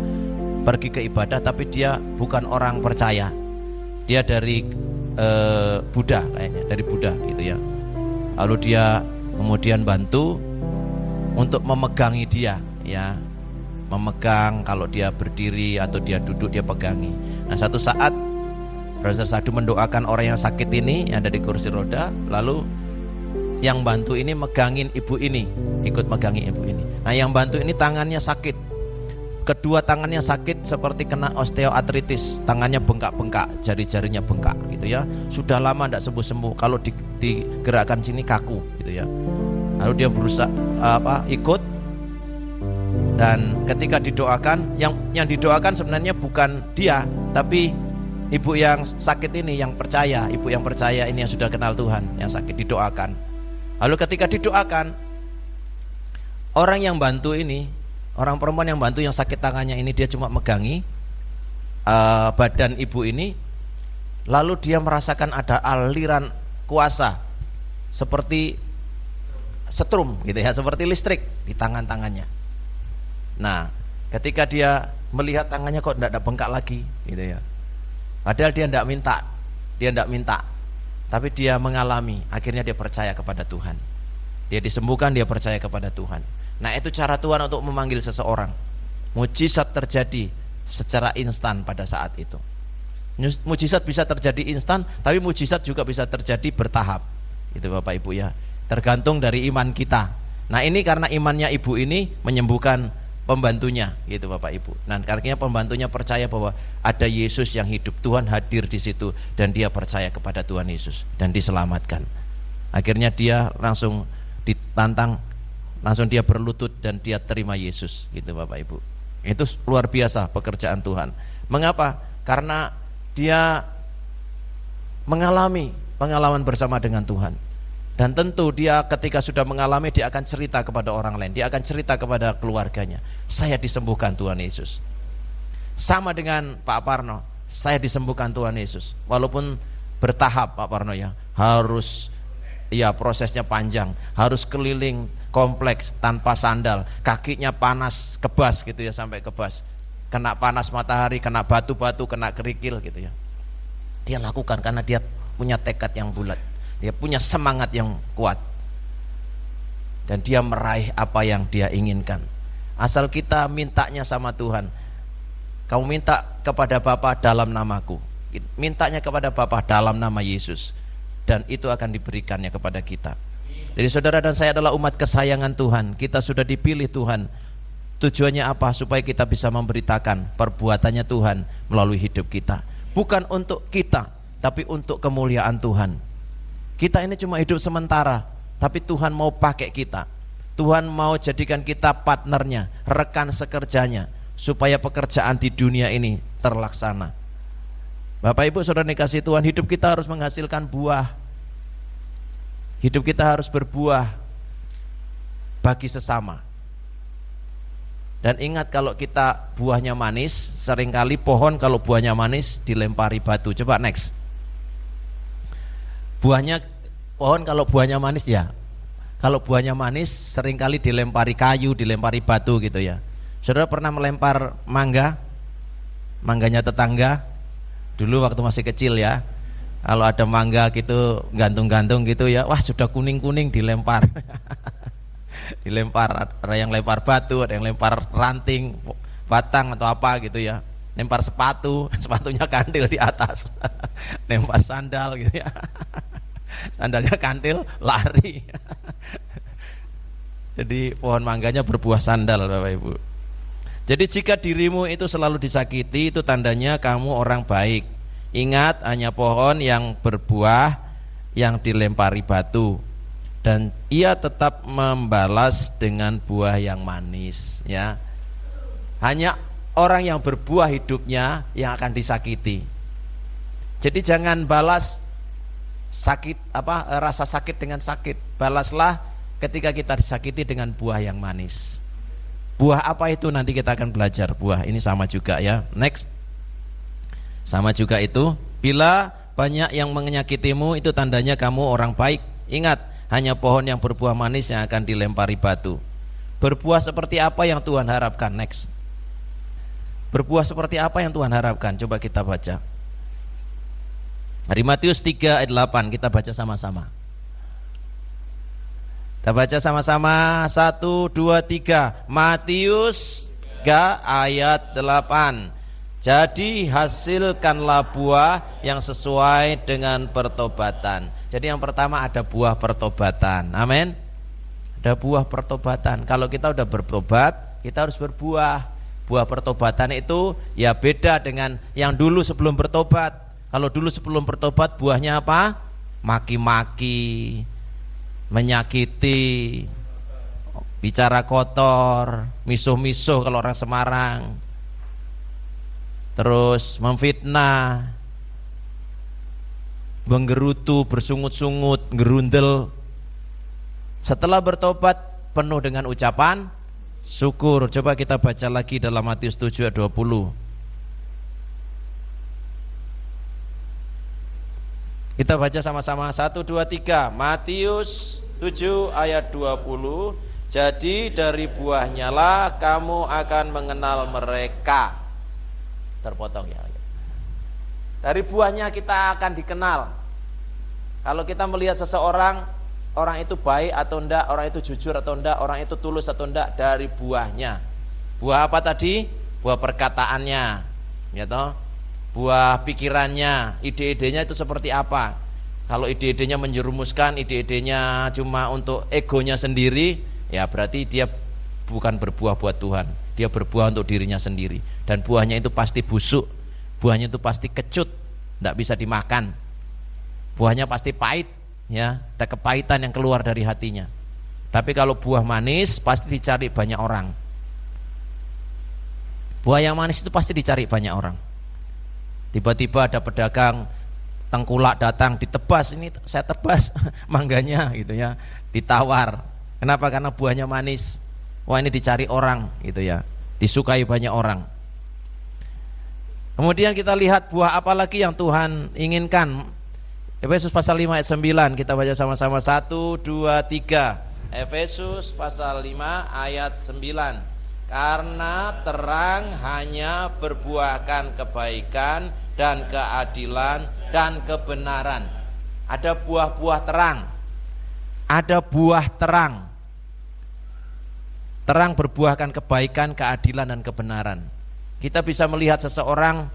pergi ke ibadah, tapi dia bukan orang percaya, dia dari Buddha kayaknya, dari Buddha gitu ya. Lalu dia kemudian bantu untuk memegangi dia ya, memegang, kalau dia berdiri atau dia duduk dia pegangi. Nah satu saat Brother Sadu mendoakan orang yang sakit ini yang ada di kursi roda, lalu yang bantu ini megangin ibu ini, ikut megangin ibu ini. Nah yang bantu ini tangannya sakit, kedua tangannya sakit seperti kena osteoartritis, tangannya bengkak-bengkak, jari-jarinya bengkak gitu ya. Sudah lama tidak sembuh-sembuh, kalau digerakkan sini kaku gitu ya. Lalu dia berusaha ikut, dan ketika didoakan, yang didoakan sebenarnya bukan dia, tapi ibu yang sakit ini yang percaya, ibu yang percaya ini yang sudah kenal Tuhan, yang sakit didoakan. Lalu ketika didoakan, orang yang bantu ini, orang perempuan yang bantu yang sakit tangannya ini, dia cuma megangi badan ibu ini, lalu dia merasakan ada aliran kuasa seperti setrum gitu ya, seperti listrik di tangan-tangannya. Nah, ketika dia melihat tangannya kok tidak ada bengkak lagi gitu ya, padahal dia tidak minta, tapi dia mengalami, akhirnya dia percaya kepada Tuhan, dia disembuhkan, dia percaya kepada Tuhan. Nah, itu cara Tuhan untuk memanggil seseorang. Mujizat terjadi secara instan pada saat itu. Mujizat bisa terjadi instan, tapi mujizat juga bisa terjadi bertahap. Itu Bapak Ibu ya, tergantung dari iman kita. Nah, ini karena imannya ibu ini menyembuhkan pembantunya, gitu Bapak Ibu. Nah, karena pembantunya percaya bahwa ada Yesus yang hidup, Tuhan hadir di situ, dan dia percaya kepada Tuhan Yesus dan diselamatkan. Akhirnya dia langsung ditantang, langsung dia berlutut dan dia terima Yesus, gitu Bapak Ibu. Itu luar biasa pekerjaan Tuhan. Mengapa? Karena dia mengalami pengalaman bersama dengan Tuhan. Dan tentu dia ketika sudah mengalami, dia akan cerita kepada orang lain, dia akan cerita kepada keluarganya, saya disembuhkan Tuhan Yesus. Sama dengan Pak Parno, saya disembuhkan Tuhan Yesus. Walaupun bertahap Pak Parno ya, harus ya prosesnya panjang, harus keliling kompleks tanpa sandal, kakinya panas kebas gitu ya, sampai kebas, kena panas matahari, kena batu-batu, kena kerikil gitu ya. Dia lakukan karena dia punya tekad yang bulat, dia punya semangat yang kuat, dan dia meraih apa yang dia inginkan. Asal kita mintanya sama Tuhan. Kamu minta kepada Bapa dalam namaku, mintanya kepada Bapa dalam nama Yesus, dan itu akan diberikannya kepada kita. Jadi saudara dan saya adalah umat kesayangan Tuhan. Kita sudah dipilih Tuhan. Tujuannya apa? Supaya kita bisa memberitakan perbuatannya Tuhan melalui hidup kita. Bukan untuk kita, tapi untuk kemuliaan Tuhan. Kita ini cuma hidup sementara, tapi Tuhan mau pakai kita. Tuhan mau jadikan kita partnernya, rekan sekerjanya, supaya pekerjaan di dunia ini terlaksana. Bapak Ibu saudara dikasih Tuhan, hidup kita harus menghasilkan buah. Hidup kita harus berbuah bagi sesama. Dan ingat, kalau kita buahnya manis, seringkali pohon kalau buahnya manis dilempari batu. Coba next. Pohon kalau buahnya manis ya, kalau buahnya manis seringkali dilempari kayu, dilempari batu gitu ya. Saudara pernah melempar mangganya tetangga? Dulu waktu masih kecil ya, kalau ada mangga gitu gantung-gantung gitu ya, wah sudah kuning-kuning dilempar. Dilempar, ada yang lempar batu, ada yang lempar ranting, batang atau apa gitu ya. Lempar sepatu, sepatunya kantil di atas. Lempar sandal gitu ya. Sandalnya kantil, lari. Jadi pohon mangganya berbuah sandal Bapak Ibu. Jadi jika dirimu itu selalu disakiti, itu tandanya kamu orang baik. Ingat, hanya pohon yang berbuah yang dilempari batu, dan ia tetap membalas dengan buah yang manis ya. Hanya orang yang berbuah hidupnya yang akan disakiti. Jadi jangan balas rasa sakit dengan sakit. Balaslah ketika kita disakiti dengan buah yang manis. Buah apa itu? Nanti kita akan belajar. Buah ini sama juga ya. Next. Sama juga itu, bila banyak yang menyakitimu, itu tandanya kamu orang baik. Ingat, hanya pohon yang berbuah manis yang akan dilempari batu. Berbuah seperti apa yang Tuhan harapkan? Next. Berbuah seperti apa yang Tuhan harapkan? Coba kita baca. Dari Matius 3 ayat 8, kita baca sama-sama. Kita baca sama-sama, 1, 2, 3. Matius 3 ayat 8. Jadi hasilkanlah buah yang sesuai dengan pertobatan. Jadi yang pertama ada buah pertobatan. Amin. Ada buah pertobatan. Kalau kita udah bertobat, kita harus berbuah. Buah pertobatan itu ya beda dengan yang dulu sebelum bertobat. Kalau dulu sebelum bertobat buahnya apa? Maki-maki, menyakiti, bicara kotor, misuh-misuh kalau orang Semarang. Terus memfitnah, menggerutu, bersungut-sungut, gerundel. Setelah bertobat penuh dengan ucapan syukur. Coba kita baca lagi dalam Matius 7 ayat 20. Kita baca sama-sama 1, 2, 3. Matius 7 ayat 20. Jadi dari buahnya lah kamu akan mengenal mereka. Terpotong ya. Dari buahnya kita akan dikenal. Kalau kita melihat seseorang, orang itu baik atau enggak, orang itu jujur atau enggak, orang itu tulus atau enggak, dari buahnya. Buah apa tadi? Buah perkataannya, ya toh? Buah pikirannya, ide-idenya itu seperti apa. Kalau ide-idenya menjerumuskan, ide-idenya cuma untuk egonya sendiri, ya berarti dia bukan berbuah buat Tuhan. Dia berbuah untuk dirinya sendiri. Dan buahnya itu pasti busuk, buahnya itu pasti kecut, tidak bisa dimakan. Buahnya pasti pahit, ya, ada kepahitan yang keluar dari hatinya. Tapi kalau buah manis pasti dicari banyak orang. Buah yang manis itu pasti dicari banyak orang. Tiba-tiba ada pedagang tengkulak datang, ditebas, ini saya tebas mangganya gitu ya, ditawar. Kenapa? Karena buahnya manis. Wah, ini dicari orang gitu ya, disukai banyak orang. Kemudian kita lihat buah apa lagi yang Tuhan inginkan. Efesus pasal 5 ayat 9, kita baca sama-sama 1, 2, 3. Efesus pasal 5 ayat 9. Karena terang hanya berbuahkan kebaikan dan keadilan dan kebenaran. Ada buah-buah terang. Ada buah terang. Terang berbuahkan kebaikan, keadilan dan kebenaran. Kita bisa melihat seseorang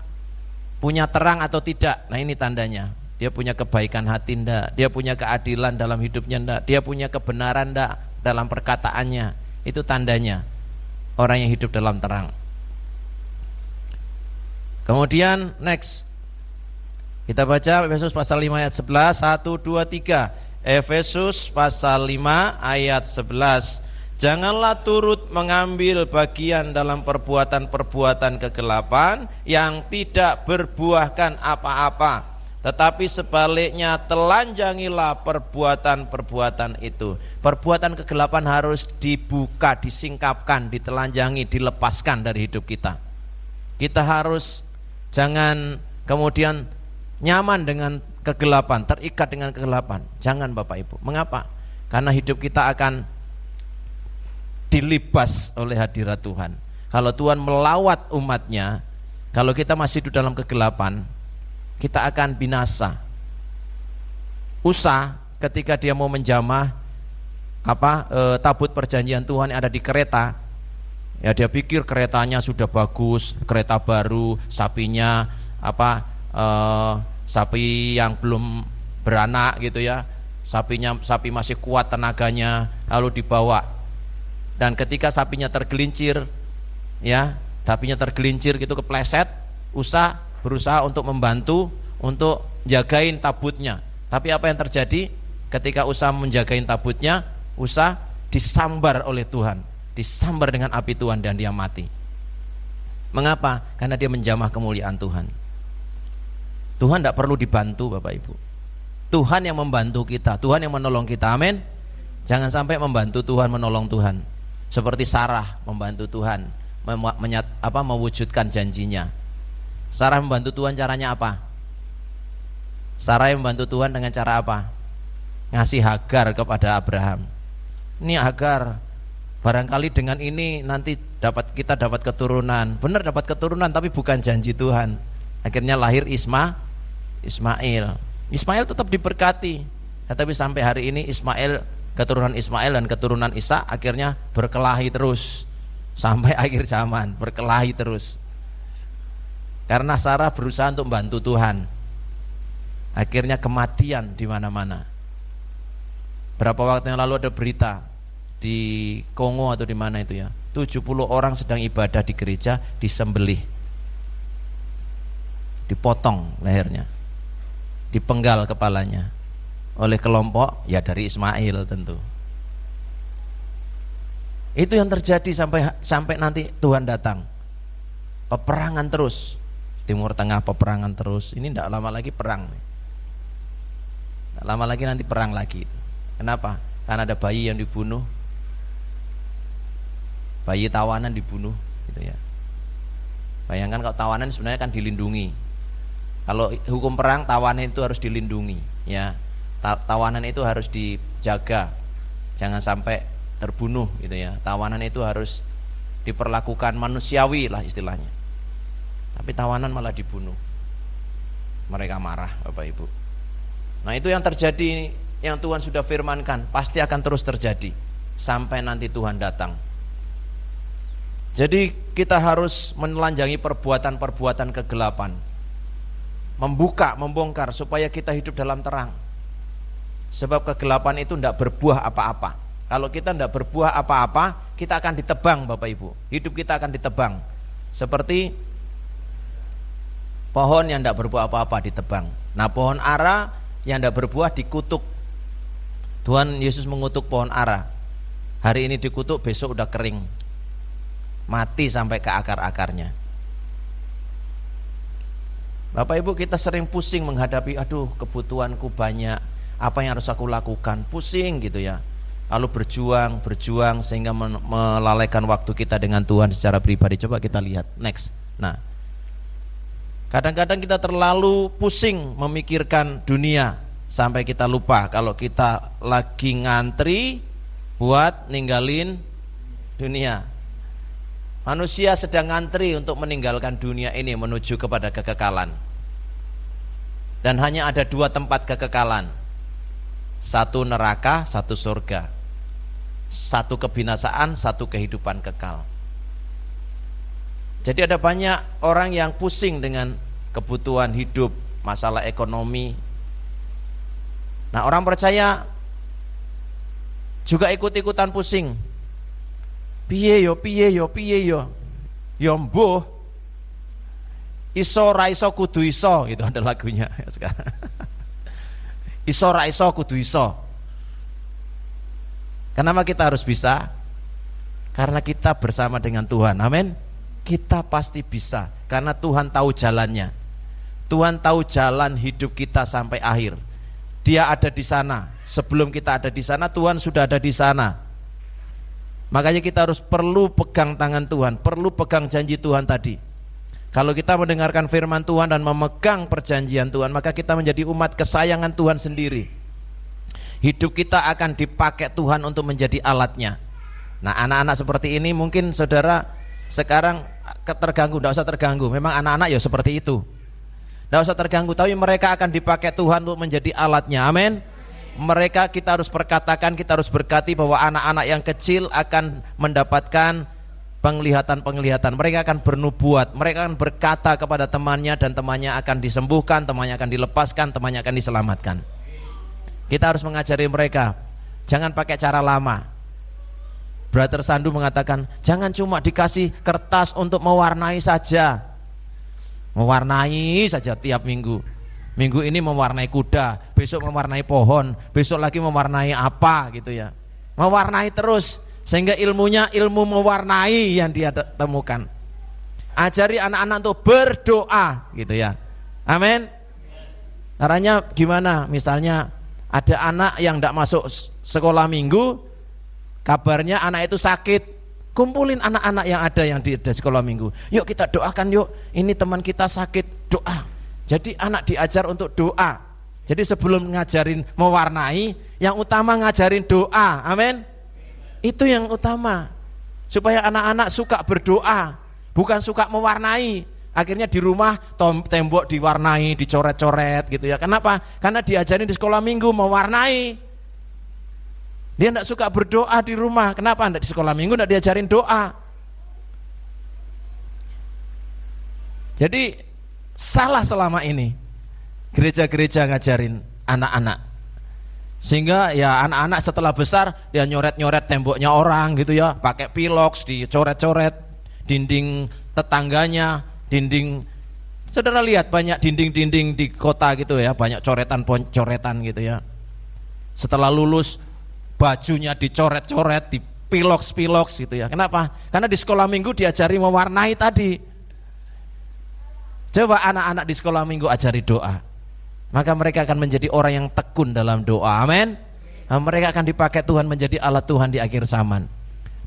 punya terang atau tidak. Nah, ini tandanya. Dia punya kebaikan hati enggak? Dia punya keadilan dalam hidupnya enggak? Dia punya kebenaran enggak dalam perkataannya? Itu tandanya orang yang hidup dalam terang. Kemudian next, kita baca Efesus pasal 5 ayat 11. 1, 2, 3. Efesus pasal 5 ayat 11. Janganlah turut mengambil bagian dalam perbuatan-perbuatan kegelapan yang tidak berbuahkan apa-apa, tetapi sebaliknya telanjangilah perbuatan-perbuatan itu. Perbuatan kegelapan harus dibuka, disingkapkan, ditelanjangi, dilepaskan dari hidup kita. Kita harus jangan kemudian nyaman dengan kegelapan, terikat dengan kegelapan. Jangan Bapak Ibu. Mengapa? Karena hidup kita akan dilibas oleh hadirat Tuhan. Kalau Tuhan melawat umatnya, kalau kita masih hidup dalam kegelapan, kita akan binasa. Usa ketika dia mau menjamah tabut perjanjian Tuhan yang ada di kereta, ya dia pikir keretanya sudah bagus, kereta baru, sapinya sapi yang belum beranak gitu ya, sapi masih kuat tenaganya, lalu dibawa. Dan ketika sapinya tergelincir, ya, gitu kepleset, Usa berusaha untuk membantu untuk jagain tabutnya. Tapi apa yang terjadi ketika Usa menjagain tabutnya? Usa disambar oleh Tuhan, disambar dengan api Tuhan dan dia mati. Mengapa? Karena dia menjamah kemuliaan Tuhan. Tuhan tidak perlu dibantu Bapak Ibu. Tuhan yang membantu kita, Tuhan yang menolong kita. Amin. Jangan sampai membantu Tuhan, menolong Tuhan. Seperti Sarah membantu Tuhan mewujudkan janjinya. Sarah membantu Tuhan caranya apa? Sarah yang membantu Tuhan dengan cara apa? Ngasih Hagar kepada Abraham. Ini Hagar, barangkali dengan ini nanti kita dapat keturunan. Benar dapat keturunan, tapi bukan janji Tuhan. Akhirnya lahir Ismail. Ismail tetap diberkati, tetapi sampai hari ini keturunan Ismail dan keturunan Ishak akhirnya berkelahi terus sampai akhir zaman, berkelahi terus. Karena Sarah berusaha untuk membantu Tuhan. Akhirnya kematian di mana-mana. Berapa waktu yang lalu ada berita di Kongo atau di mana itu ya, 70 orang sedang ibadah di gereja disembelih, dipotong lehernya, dipenggal kepalanya oleh kelompok ya dari Ismail tentu. Itu yang terjadi sampai nanti Tuhan datang. Peperangan terus, Timur Tengah peperangan terus. Ini tidak lama lagi perang. Tidak lama lagi nanti perang lagi. Kenapa? Karena ada bayi yang dibunuh, bayi tawanan dibunuh, gitu ya. Bayangkan kalau tawanan sebenarnya kan dilindungi. Kalau hukum perang, tawanan itu harus dilindungi, ya. Tawanan itu harus dijaga, jangan sampai terbunuh gitu ya. Tawanan itu harus diperlakukan manusiawi lah istilahnya. Tapi tawanan malah dibunuh. Mereka marah, Bapak Ibu. Nah, itu yang terjadi, yang Tuhan sudah firmankan, pasti akan terus terjadi sampai nanti Tuhan datang. Jadi kita harus menelanjangi perbuatan-perbuatan kegelapan, membongkar supaya kita hidup dalam terang. Sebab kegelapan itu tidak berbuah apa-apa. Kalau kita tidak berbuah apa-apa, kita akan ditebang, Bapak Ibu. Hidup kita akan ditebang. Seperti pohon yang tidak berbuah apa-apa ditebang. Nah, pohon ara yang tidak berbuah dikutuk. Tuhan Yesus mengutuk pohon ara. Hari ini dikutuk, besok udah kering, mati sampai ke akar-akarnya. Bapak Ibu, kita sering pusing menghadapi, aduh kebutuhanku banyak, apa yang harus aku lakukan, pusing gitu ya. Lalu berjuang sehingga melalaikan waktu kita dengan Tuhan secara pribadi. Coba kita lihat next. Nah, kadang-kadang kita terlalu pusing memikirkan dunia sampai kita lupa kalau kita lagi ngantri buat ninggalin dunia. Manusia sedang ngantri untuk meninggalkan dunia ini menuju kepada kekekalan. Dan hanya ada dua tempat kekekalan, satu neraka, satu surga, satu kebinasaan, satu kehidupan kekal. Jadi ada banyak orang yang pusing dengan kebutuhan hidup, masalah ekonomi. Nah, orang percaya juga ikut-ikutan pusing. Piye yo, yo mbuh iso ra iso kudu iso, itu ada lagunya sekarang. Iso ra iso kudu iso. Kenapa kita harus bisa? Karena kita bersama dengan Tuhan. Amin. Kita pasti bisa karena Tuhan tahu jalannya. Tuhan tahu jalan hidup kita sampai akhir. Dia ada di sana. Sebelum kita ada di sana, Tuhan sudah ada di sana. Makanya kita harus perlu pegang tangan Tuhan, perlu pegang janji Tuhan tadi. Kalau kita mendengarkan firman Tuhan dan memegang perjanjian Tuhan, maka kita menjadi umat kesayangan Tuhan sendiri. Hidup kita akan dipakai Tuhan untuk menjadi alatnya. Nah, anak-anak seperti ini mungkin saudara sekarang terganggu, tidak usah terganggu. Memang anak-anak ya seperti itu, tidak usah terganggu. Tapi mereka akan dipakai Tuhan untuk menjadi alatnya. Amin. Mereka kita harus perkatakan, kita harus berkati bahwa anak-anak yang kecil akan mendapatkan penglihatan-penglihatan. Mereka akan bernubuat, mereka akan berkata kepada temannya dan temannya akan disembuhkan, temannya akan dilepaskan, temannya akan diselamatkan. Kita harus mengajari mereka, jangan pakai cara lama. Brother Sandu mengatakan, jangan cuma dikasih kertas untuk mewarnai saja. Mewarnai saja tiap minggu. Minggu ini mewarnai kuda, besok mewarnai pohon, besok lagi mewarnai apa gitu ya. Mewarnai terus sehingga ilmunya ilmu mewarnai yang dia temukan. Ajari anak-anak untuk berdoa gitu ya. Amin. Caranya gimana? Misalnya ada anak yang tidak masuk sekolah minggu, kabarnya anak itu sakit. Kumpulin anak-anak yang ada di sekolah minggu. Yuk kita doakan yuk. Ini teman kita sakit, doa. Jadi anak diajar untuk doa. Jadi sebelum ngajarin mewarnai, yang utama ngajarin doa. Amin. Itu yang utama. Supaya anak-anak suka berdoa, bukan suka mewarnai. Akhirnya di rumah tembok diwarnai, dicoret-coret gitu ya. Kenapa? Karena diajarin di sekolah minggu mewarnai. Dia tidak suka berdoa di rumah. Kenapa? Di sekolah minggu tidak diajarin doa. Jadi salah selama ini gereja-gereja ngajarin anak-anak, sehingga ya anak-anak setelah besar dia nyoret-nyoret temboknya orang gitu ya, pakai piloks dicoret-coret, dinding tetangganya, dinding. Saudara lihat banyak dinding-dinding di kota gitu ya, banyak coretan-coretan gitu ya. Setelah lulus bajunya dicoret-coret, di piloks-piloks gitu ya. Kenapa? Karena di sekolah minggu diajari mewarnai tadi. Coba anak-anak di sekolah minggu ajari doa, maka mereka akan menjadi orang yang tekun dalam doa. Amin. Mereka akan dipakai Tuhan menjadi alat Tuhan di akhir zaman.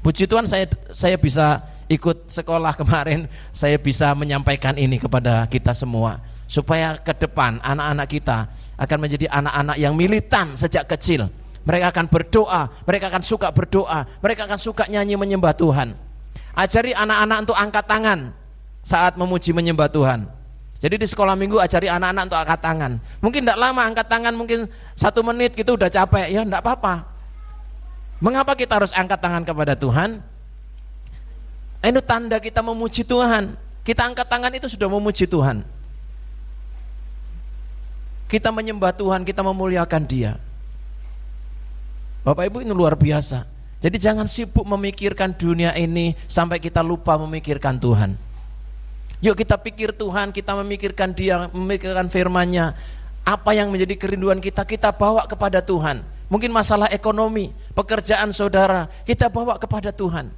Puji Tuhan, saya bisa ikut sekolah kemarin, saya bisa menyampaikan ini kepada kita semua supaya ke depan anak-anak kita akan menjadi anak-anak yang militan sejak kecil. Mereka akan berdoa, mereka akan suka berdoa, mereka akan suka nyanyi menyembah Tuhan. Ajari anak-anak untuk angkat tangan saat memuji menyembah Tuhan. Jadi di sekolah minggu ajari anak-anak untuk angkat tangan. Mungkin tidak lama angkat tangan, mungkin 1 menit gitu udah capek, ya tidak apa-apa. Mengapa kita harus angkat tangan kepada Tuhan? Itu tanda kita memuji Tuhan. Kita angkat tangan itu sudah memuji Tuhan. Kita menyembah Tuhan, kita memuliakan Dia. Bapak Ibu, ini luar biasa. Jadi jangan sibuk memikirkan dunia ini sampai kita lupa memikirkan Tuhan. Yuk kita pikir Tuhan, kita memikirkan Dia, memikirkan firman-Nya. Apa yang menjadi kerinduan kita, kita bawa kepada Tuhan. Mungkin masalah ekonomi, pekerjaan saudara, kita bawa kepada Tuhan.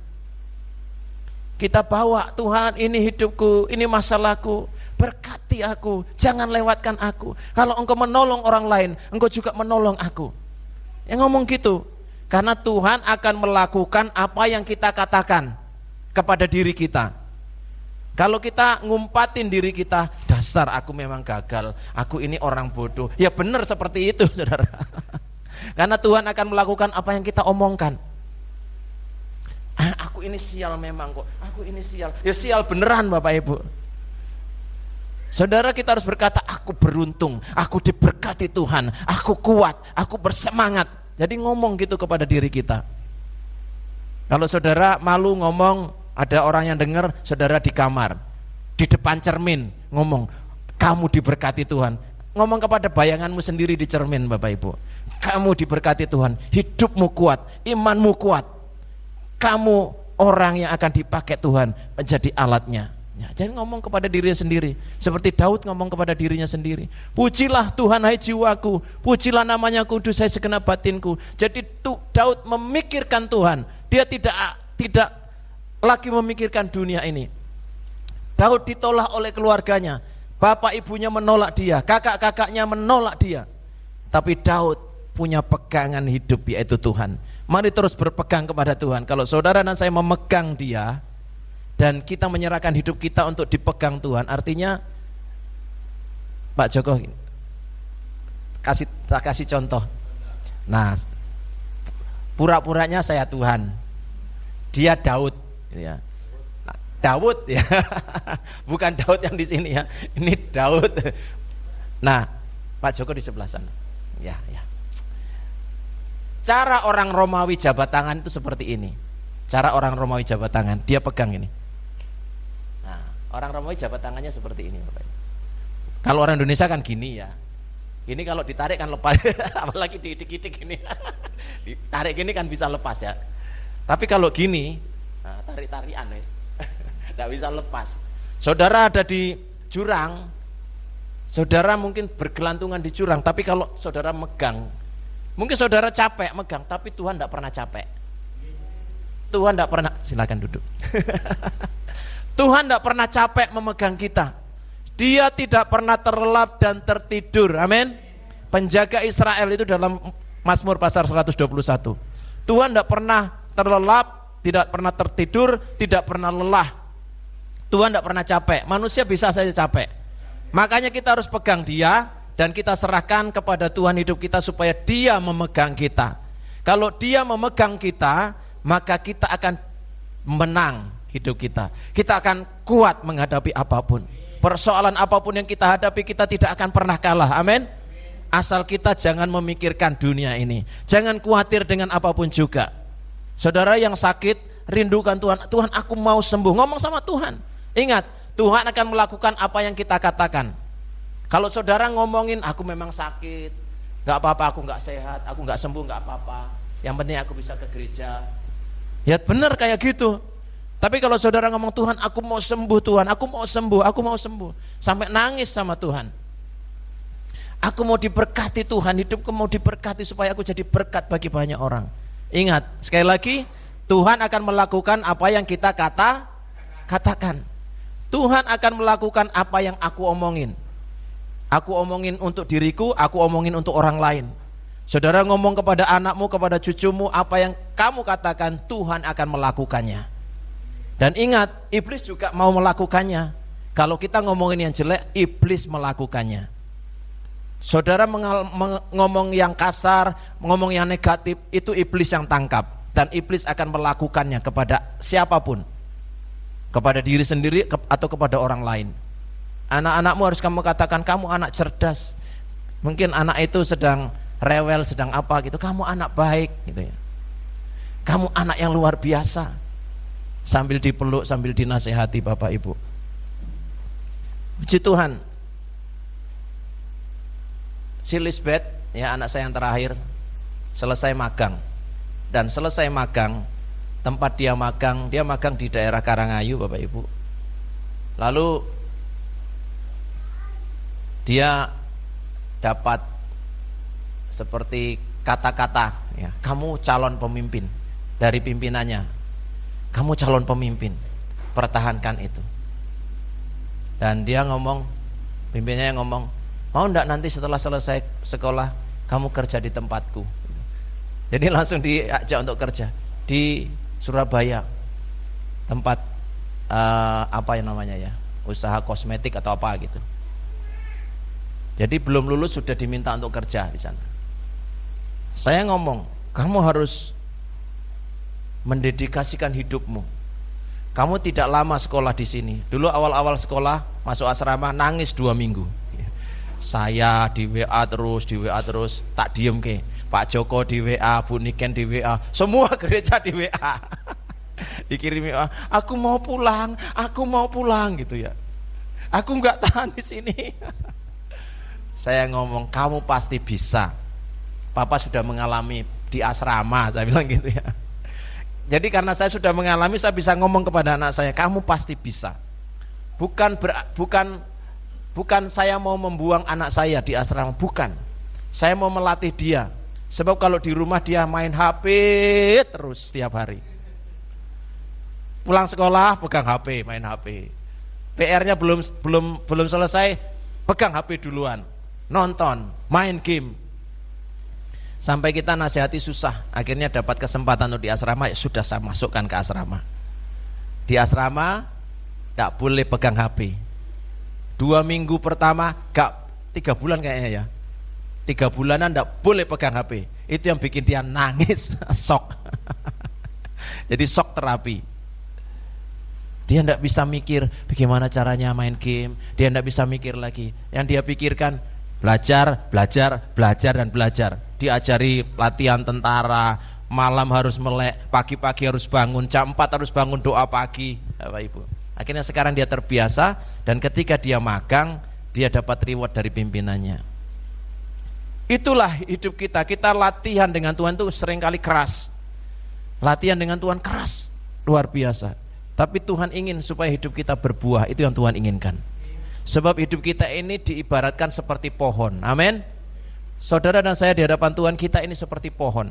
Kita bawa, Tuhan, ini hidupku, ini masalahku, berkati aku, jangan lewatkan aku. Kalau Engkau menolong orang lain, Engkau juga menolong aku. Yang ngomong gitu, karena Tuhan akan melakukan apa yang kita katakan kepada diri kita. Kalau kita ngumpatin diri kita, dasar aku memang gagal, aku ini orang bodoh, ya benar seperti itu, saudara. Karena Tuhan akan melakukan apa yang kita omongkan. Aku ini sial memang kok, aku ini sial, ya sial beneran Bapak Ibu. Saudara, kita harus berkata, aku beruntung, aku diberkati Tuhan, aku kuat, aku bersemangat. Jadi ngomong gitu kepada diri kita. Kalau saudara malu ngomong, ada orang yang dengar, saudara di kamar, di depan cermin ngomong, kamu diberkati Tuhan. Ngomong kepada bayanganmu sendiri di cermin, Bapak Ibu. Kamu diberkati Tuhan, hidupmu kuat, imanmu kuat. Kamu orang yang akan dipakai Tuhan menjadi alatnya. Ya, jangan ngomong kepada dirinya sendiri seperti Daud ngomong kepada dirinya sendiri. Pujilah Tuhan hai jiwaku, pujilah namanya kudus hai segenap batinku. Jadi Daud memikirkan Tuhan. Dia tidak lagi memikirkan dunia ini. Daud ditolak oleh keluarganya, bapak ibunya menolak dia, kakak-kakaknya menolak dia. Tapi Daud punya pegangan hidup, yaitu Tuhan. Mari terus berpegang kepada Tuhan. Kalau saudara dan saya memegang Dia dan kita menyerahkan hidup kita untuk dipegang Tuhan, artinya Pak Joko kasih contoh. Nah, pura-puranya saya Tuhan, dia Daud, ya. Nah, Daud ya, bukan Daud yang di sini ya, ini Daud. Nah, Pak Joko di sebelah sana, ya. Cara orang Romawi jabat tangan itu seperti ini. Cara orang Romawi jabat tangan, dia pegang ini. Nah, orang Romawi jabat tangannya seperti ini, Bapak. Kalau orang Indonesia kan gini ya. Ini kalau ditarik kan lepas, apalagi diidik-idik ini. Ditarik gini kan bisa lepas ya. Tapi kalau gini, nah, tarik-tarian wis. Enggak bisa lepas. Saudara ada di jurang, saudara mungkin bergelantungan di jurang, tapi kalau saudara megang, mungkin saudara capek megang, tapi Tuhan tidak pernah capek. Tuhan tidak pernah, silakan duduk. Tuhan tidak pernah capek memegang kita. Dia tidak pernah terlelap dan tertidur. Amin. Penjaga Israel itu dalam Mazmur pasal 121. Tuhan tidak pernah terlelap, tidak pernah tertidur, tidak pernah lelah. Tuhan tidak pernah capek. Manusia bisa saja capek. Makanya kita harus pegang Dia dan kita serahkan kepada Tuhan hidup kita supaya Dia memegang kita. Kalau Dia memegang kita, maka kita akan menang hidup kita. Kita akan kuat menghadapi apapun. Persoalan apapun yang kita hadapi, kita tidak akan pernah kalah. Amin. Asal kita jangan memikirkan dunia ini. Jangan khawatir dengan apapun juga. Saudara yang sakit, rindukan Tuhan. Tuhan, aku mau sembuh. Ngomong sama Tuhan. Ingat, Tuhan akan melakukan apa yang kita katakan. Kalau saudara ngomongin, aku memang sakit, gak apa-apa, aku gak sehat, aku gak sembuh, gak apa-apa, yang penting aku bisa ke gereja, ya benar kayak gitu. Tapi kalau saudara ngomong, Tuhan aku mau sembuh, Tuhan aku mau sembuh, aku mau sembuh, sampai nangis sama Tuhan, aku mau diberkati Tuhan, hidupku mau diberkati supaya aku jadi berkat bagi banyak orang. Ingat, sekali lagi, Tuhan akan melakukan apa yang kita katakan. Tuhan akan melakukan apa yang aku omongin. Aku omongin untuk diriku, aku omongin untuk orang lain. Saudara ngomong kepada anakmu, kepada cucumu, apa yang kamu katakan, Tuhan akan melakukannya. Dan ingat, iblis juga mau melakukannya. Kalau kita ngomongin yang jelek, iblis melakukannya. Saudara ngomong yang kasar, ngomong yang negatif, itu iblis yang tangkap. Dan iblis akan melakukannya kepada siapapun, kepada diri sendiri atau kepada orang lain. Anak-anakmu harus kamu katakan, kamu anak cerdas. Mungkin anak itu sedang rewel, sedang apa gitu, kamu anak baik gitu ya. Kamu anak yang luar biasa. Sambil dipeluk, sambil dinasehati Bapak Ibu. Puji Tuhan. Si Lisbeth, ya anak saya yang terakhir, selesai magang. Dan selesai magang, tempat dia magang di daerah Karangayu Bapak Ibu. Lalu dia dapat seperti kata-kata, ya, kamu calon pemimpin, dari pimpinannya, kamu calon pemimpin, pertahankan itu. Dan dia ngomong, pimpinannya ngomong, mau enggak nanti setelah selesai sekolah kamu kerja di tempatku. Jadi langsung diajak untuk kerja di Surabaya, tempat apa yang namanya ya, usaha kosmetik atau apa gitu. Jadi belum lulus sudah diminta untuk kerja di sana. Saya ngomong, kamu harus mendedikasikan hidupmu. Kamu tidak lama sekolah di sini. Dulu awal-awal sekolah masuk asrama nangis 2 minggu. Saya di WA terus, tak diem ke. Pak Joko di WA, Bu Niken di WA, semua gereja di WA. Dikirim WA, aku mau pulang gitu ya. Aku nggak tahan di sini. Saya ngomong, kamu pasti bisa. Papa sudah mengalami di asrama, saya bilang gitu ya. Jadi karena saya sudah mengalami, saya bisa ngomong kepada anak saya, kamu pasti bisa. Bukan saya mau membuang anak saya di asrama, bukan. Saya mau melatih dia. Sebab kalau di rumah dia main HP terus setiap hari. Pulang sekolah pegang HP, main HP. PR-nya belum selesai, pegang HP duluan. Nonton, main game. Sampai kita nasihati susah. Akhirnya dapat kesempatan untuk di asrama, ya sudah saya masukkan ke asrama. Di asrama enggak boleh pegang HP. 2 minggu pertama, 3 bulan kayaknya ya. 3 bulanan enggak boleh pegang HP. Itu yang bikin dia nangis, shock. Jadi shock terapi. Dia enggak bisa mikir bagaimana caranya main game. Dia enggak bisa mikir lagi. Yang dia pikirkan belajar, dan belajar. Diajari latihan tentara, malam harus melek, pagi-pagi harus bangun, jam 4 harus bangun doa pagi, Bapak Ibu. Akhirnya sekarang dia terbiasa, dan ketika dia magang, dia dapat reward dari pimpinannya. Itulah hidup kita. Kita latihan dengan Tuhan itu seringkali keras. Latihan dengan Tuhan keras, luar biasa. Tapi Tuhan ingin supaya hidup kita berbuah, itu yang Tuhan inginkan. Sebab hidup kita ini diibaratkan seperti pohon. Amin. Saudara dan saya di hadapan Tuhan, kita ini seperti pohon.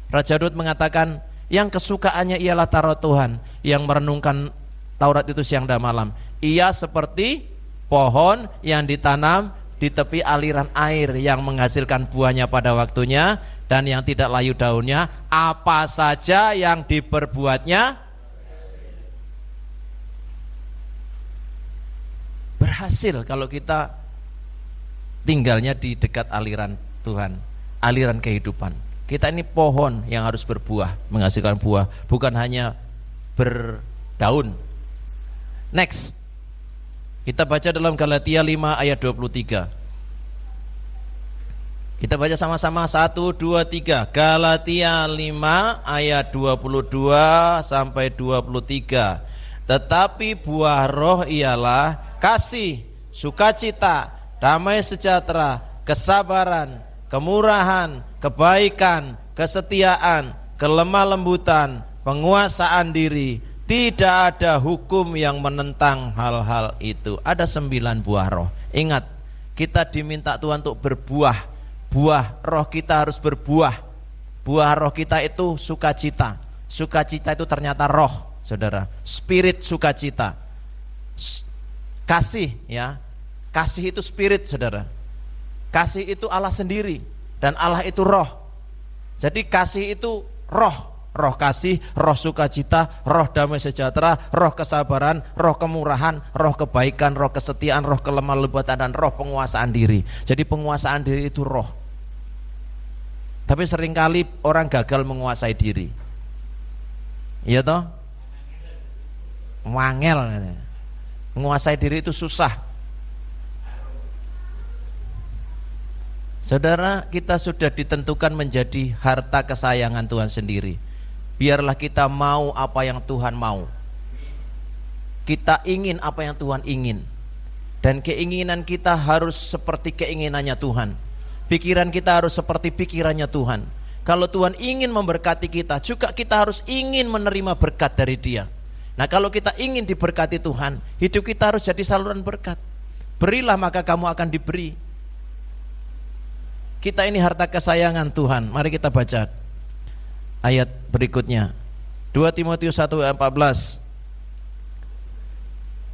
Raja Daud mengatakan, yang kesukaannya ialah Taurat Tuhan, yang merenungkan Taurat itu siang dan malam. Ia seperti pohon yang ditanam di tepi aliran air, yang menghasilkan buahnya pada waktunya, dan yang tidak layu daunnya. Apa saja yang diperbuatnya berhasil kalau kita tinggalnya di dekat aliran Tuhan, aliran kehidupan. Kita ini pohon yang harus berbuah, menghasilkan buah, bukan hanya berdaun. Next, kita baca dalam Galatia 5 ayat 23. Kita baca sama-sama 1, 2, 3. Galatia 5 ayat 22 sampai 23. Tetapi buah roh ialah kasih, sukacita, damai sejahtera, kesabaran, kemurahan, kebaikan, kesetiaan, kelemah lembutan, penguasaan diri. Tidak ada hukum yang menentang hal-hal itu. Ada 9 buah roh. Ingat, kita diminta Tuhan untuk berbuah. Buah roh kita harus berbuah. Buah roh kita itu sukacita. Sukacita itu ternyata roh, saudara. Spirit sukacita. Kasih, ya. Kasih itu spirit, saudara. Kasih itu Allah sendiri, dan Allah itu roh. Jadi kasih itu roh, roh kasih, roh sukacita, roh damai sejahtera, roh kesabaran, roh kemurahan, roh kebaikan, roh kesetiaan, roh kelemah lembutan, dan roh penguasaan diri. Jadi penguasaan diri itu roh. Tapi seringkali orang gagal menguasai diri. Iya toh? Wangel. Menguasai diri itu susah. Saudara, kita sudah ditentukan menjadi harta kesayangan Tuhan sendiri. Biarlah kita mau apa yang Tuhan mau. Kita ingin apa yang Tuhan ingin. Dan keinginan kita harus seperti keinginannya Tuhan. Pikiran kita harus seperti pikirannya Tuhan. Kalau Tuhan ingin memberkati kita, juga kita harus ingin menerima berkat dari Dia. Nah, kalau kita ingin diberkati Tuhan, hidup kita harus jadi saluran berkat. Berilah maka kamu akan diberi. Kita ini harta kesayangan Tuhan. Mari kita baca ayat berikutnya. 2 Timotius 1 ayat 14.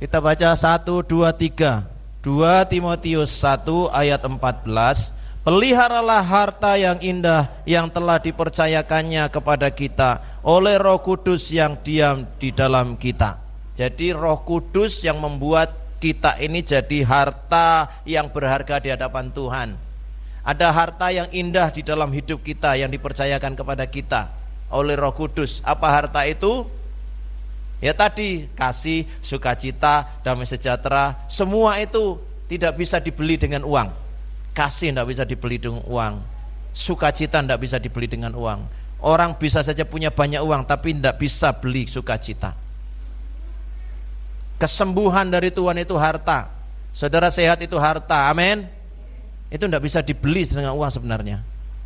Kita baca 1, 2, 3. 2 Timotius 1 ayat 14. Peliharalah harta yang indah yang telah dipercayakannya kepada kita oleh Roh Kudus yang diam di dalam kita. Jadi Roh Kudus yang membuat kita ini jadi harta yang berharga di hadapan Tuhan. Ada harta yang indah di dalam hidup kita yang dipercayakan kepada kita oleh Roh Kudus. Apa harta itu? Ya tadi, kasih, sukacita, damai sejahtera. Semua itu tidak bisa dibeli dengan uang. Kasih tidak bisa dibeli dengan uang. Sukacita tidak bisa dibeli dengan uang. Orang bisa saja punya banyak uang tapi tidak bisa beli sukacita. Kesembuhan dari Tuhan itu harta. Saudara sehat itu harta. Amin. Itu tidak bisa dibeli dengan uang sebenarnya.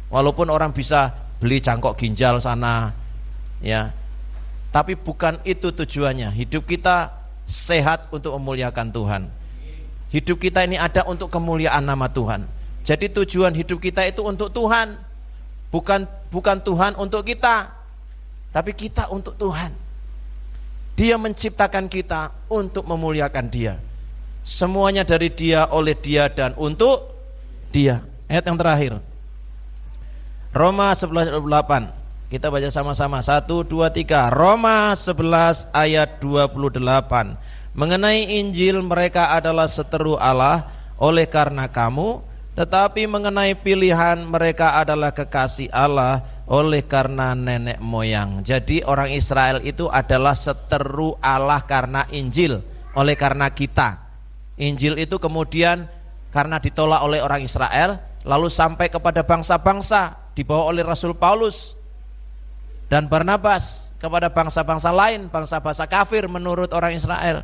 Walaupun orang bisa beli cangkok ginjal sana, ya, tapi bukan itu tujuannya. Hidup kita sehat untuk memuliakan Tuhan. Hidup kita ini ada untuk kemuliaan nama Tuhan. Jadi tujuan hidup kita itu untuk Tuhan, bukan Tuhan untuk kita, tapi kita untuk Tuhan. Dia menciptakan kita untuk memuliakan Dia. Semuanya dari Dia, oleh Dia, dan untuk Dia. Ayat yang terakhir, Roma 11:8. Kita baca sama-sama. 1, 2, 3. Roma 11 ayat 28. Mengenai Injil, mereka adalah seteru Allah oleh karena kamu, tetapi mengenai pilihan, mereka adalah kekasih Allah oleh karena nenek moyang. Jadi orang Israel itu adalah seteru Allah karena Injil, oleh karena kita. Injil itu kemudian karena ditolak oleh orang Israel, lalu sampai kepada bangsa-bangsa, dibawa oleh Rasul Paulus dan Barnabas kepada bangsa-bangsa lain, bangsa-bangsa kafir menurut orang Israel,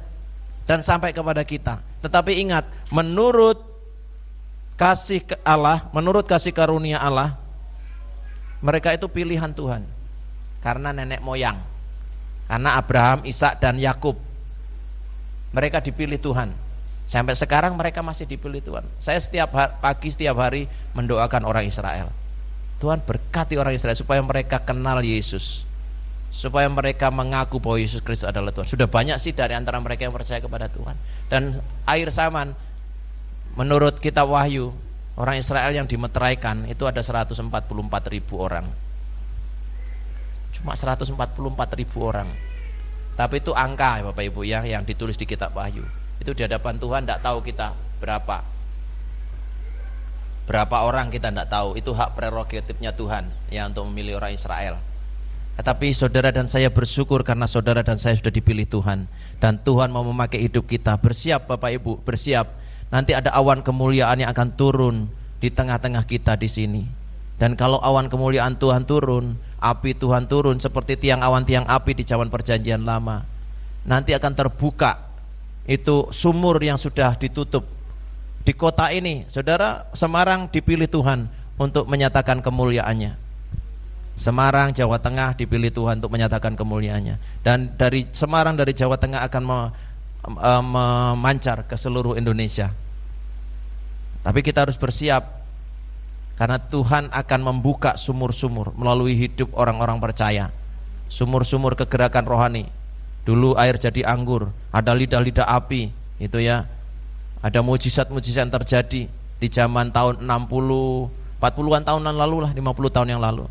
dan sampai kepada kita. Tetapi ingat, menurut kasih Allah, menurut kasih karunia Allah, mereka itu pilihan Tuhan karena nenek moyang, karena Abraham, Ishak, dan Yakub. Mereka dipilih Tuhan. Sampai sekarang mereka masih dipilih Tuhan. Saya setiap pagi, setiap hari mendoakan orang Israel. Tuhan berkati orang Israel supaya mereka kenal Yesus, supaya mereka mengaku bahwa Yesus Kristus adalah Tuhan. Sudah banyak sih dari antara mereka yang percaya kepada Tuhan. Dan akhir zaman, menurut kitab Wahyu, orang Israel yang dimeteraikan itu ada 144.000 orang. Cuma 144.000 orang. Tapi itu angka ya Bapak Ibu ya, yang ditulis di kitab Wahyu. Itu di hadapan Tuhan tidak tahu kita berapa orang, kita tidak tahu. Itu hak prerogatifnya Tuhan ya untuk memilih orang Israel. Tetapi saudara dan saya bersyukur karena saudara dan saya sudah dipilih Tuhan, dan Tuhan mau memakai hidup kita. Bersiap Bapak Ibu, bersiap. Nanti ada awan kemuliaan yang akan turun di tengah-tengah kita di sini. Dan kalau awan kemuliaan Tuhan turun, api Tuhan turun seperti tiang awan tiang api di zaman perjanjian lama, nanti akan terbuka itu sumur yang sudah ditutup di kota ini. Saudara, Semarang dipilih Tuhan untuk menyatakan kemuliaannya. Semarang, Jawa Tengah dipilih Tuhan untuk menyatakan kemuliaannya. Dan dari Semarang, dari Jawa Tengah akan memancar ke seluruh Indonesia. Tapi kita harus bersiap, karena Tuhan akan membuka sumur-sumur melalui hidup orang-orang percaya. Sumur-sumur kegerakan rohani. Dulu air jadi anggur, ada lidah-lidah api, itu ya. Ada mujizat-mujizat yang terjadi di zaman tahun 60, 40-an tahunan lalu lah, 50 tahun yang lalu.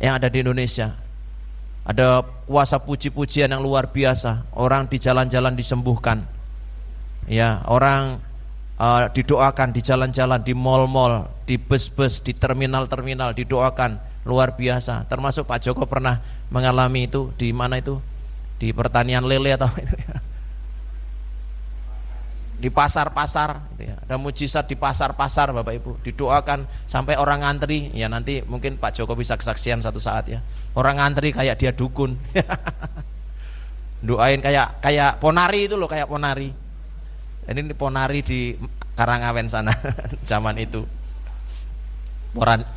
yang ada di Indonesia. Ada kuasa puji-pujian yang luar biasa. Orang di jalan-jalan disembuhkan. Ya, orang didoakan di jalan-jalan, di mal-mal, di bus-bus, di terminal-terminal didoakan luar biasa. Termasuk Pak Joko pernah mengalami itu di mana itu? Di pertanian lele atau itu ya. Di pasar-pasar gitu ya. Ada mujizat di pasar-pasar Bapak Ibu, didoakan sampai orang ngantri. Ya nanti mungkin Pak Joko bisa kesaksian satu saat ya. Orang ngantri kayak dia dukun. Doain kayak ponari itu loh, kayak ponari. Ini ponari di Karangawen sana zaman itu.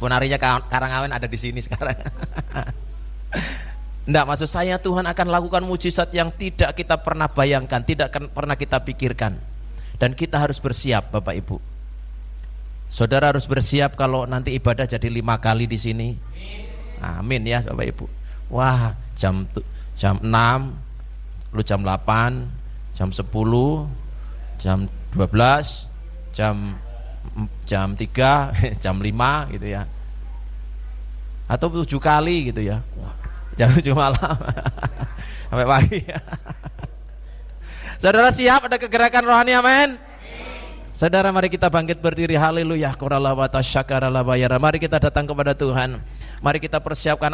Ponarinya Karangawen ada di sini sekarang. Enggak, maksud saya Tuhan akan lakukan mujizat yang tidak kita pernah bayangkan, tidak pernah kita pikirkan. Dan kita harus bersiap Bapak Ibu. Saudara harus bersiap kalau nanti ibadah jadi 5 kali di sini. Amin ya Bapak Ibu. Wah, jam 6, lu jam 8, jam 10, jam 12, jam 3, jam 5 gitu ya. Atau 7 kali gitu ya. Jam 7 malam sampai pagi. Saudara siap ada kegerakan rohani, amin. Saudara mari kita bangkit berdiri, haleluya. Mari kita datang kepada Tuhan. Mari kita persiapkan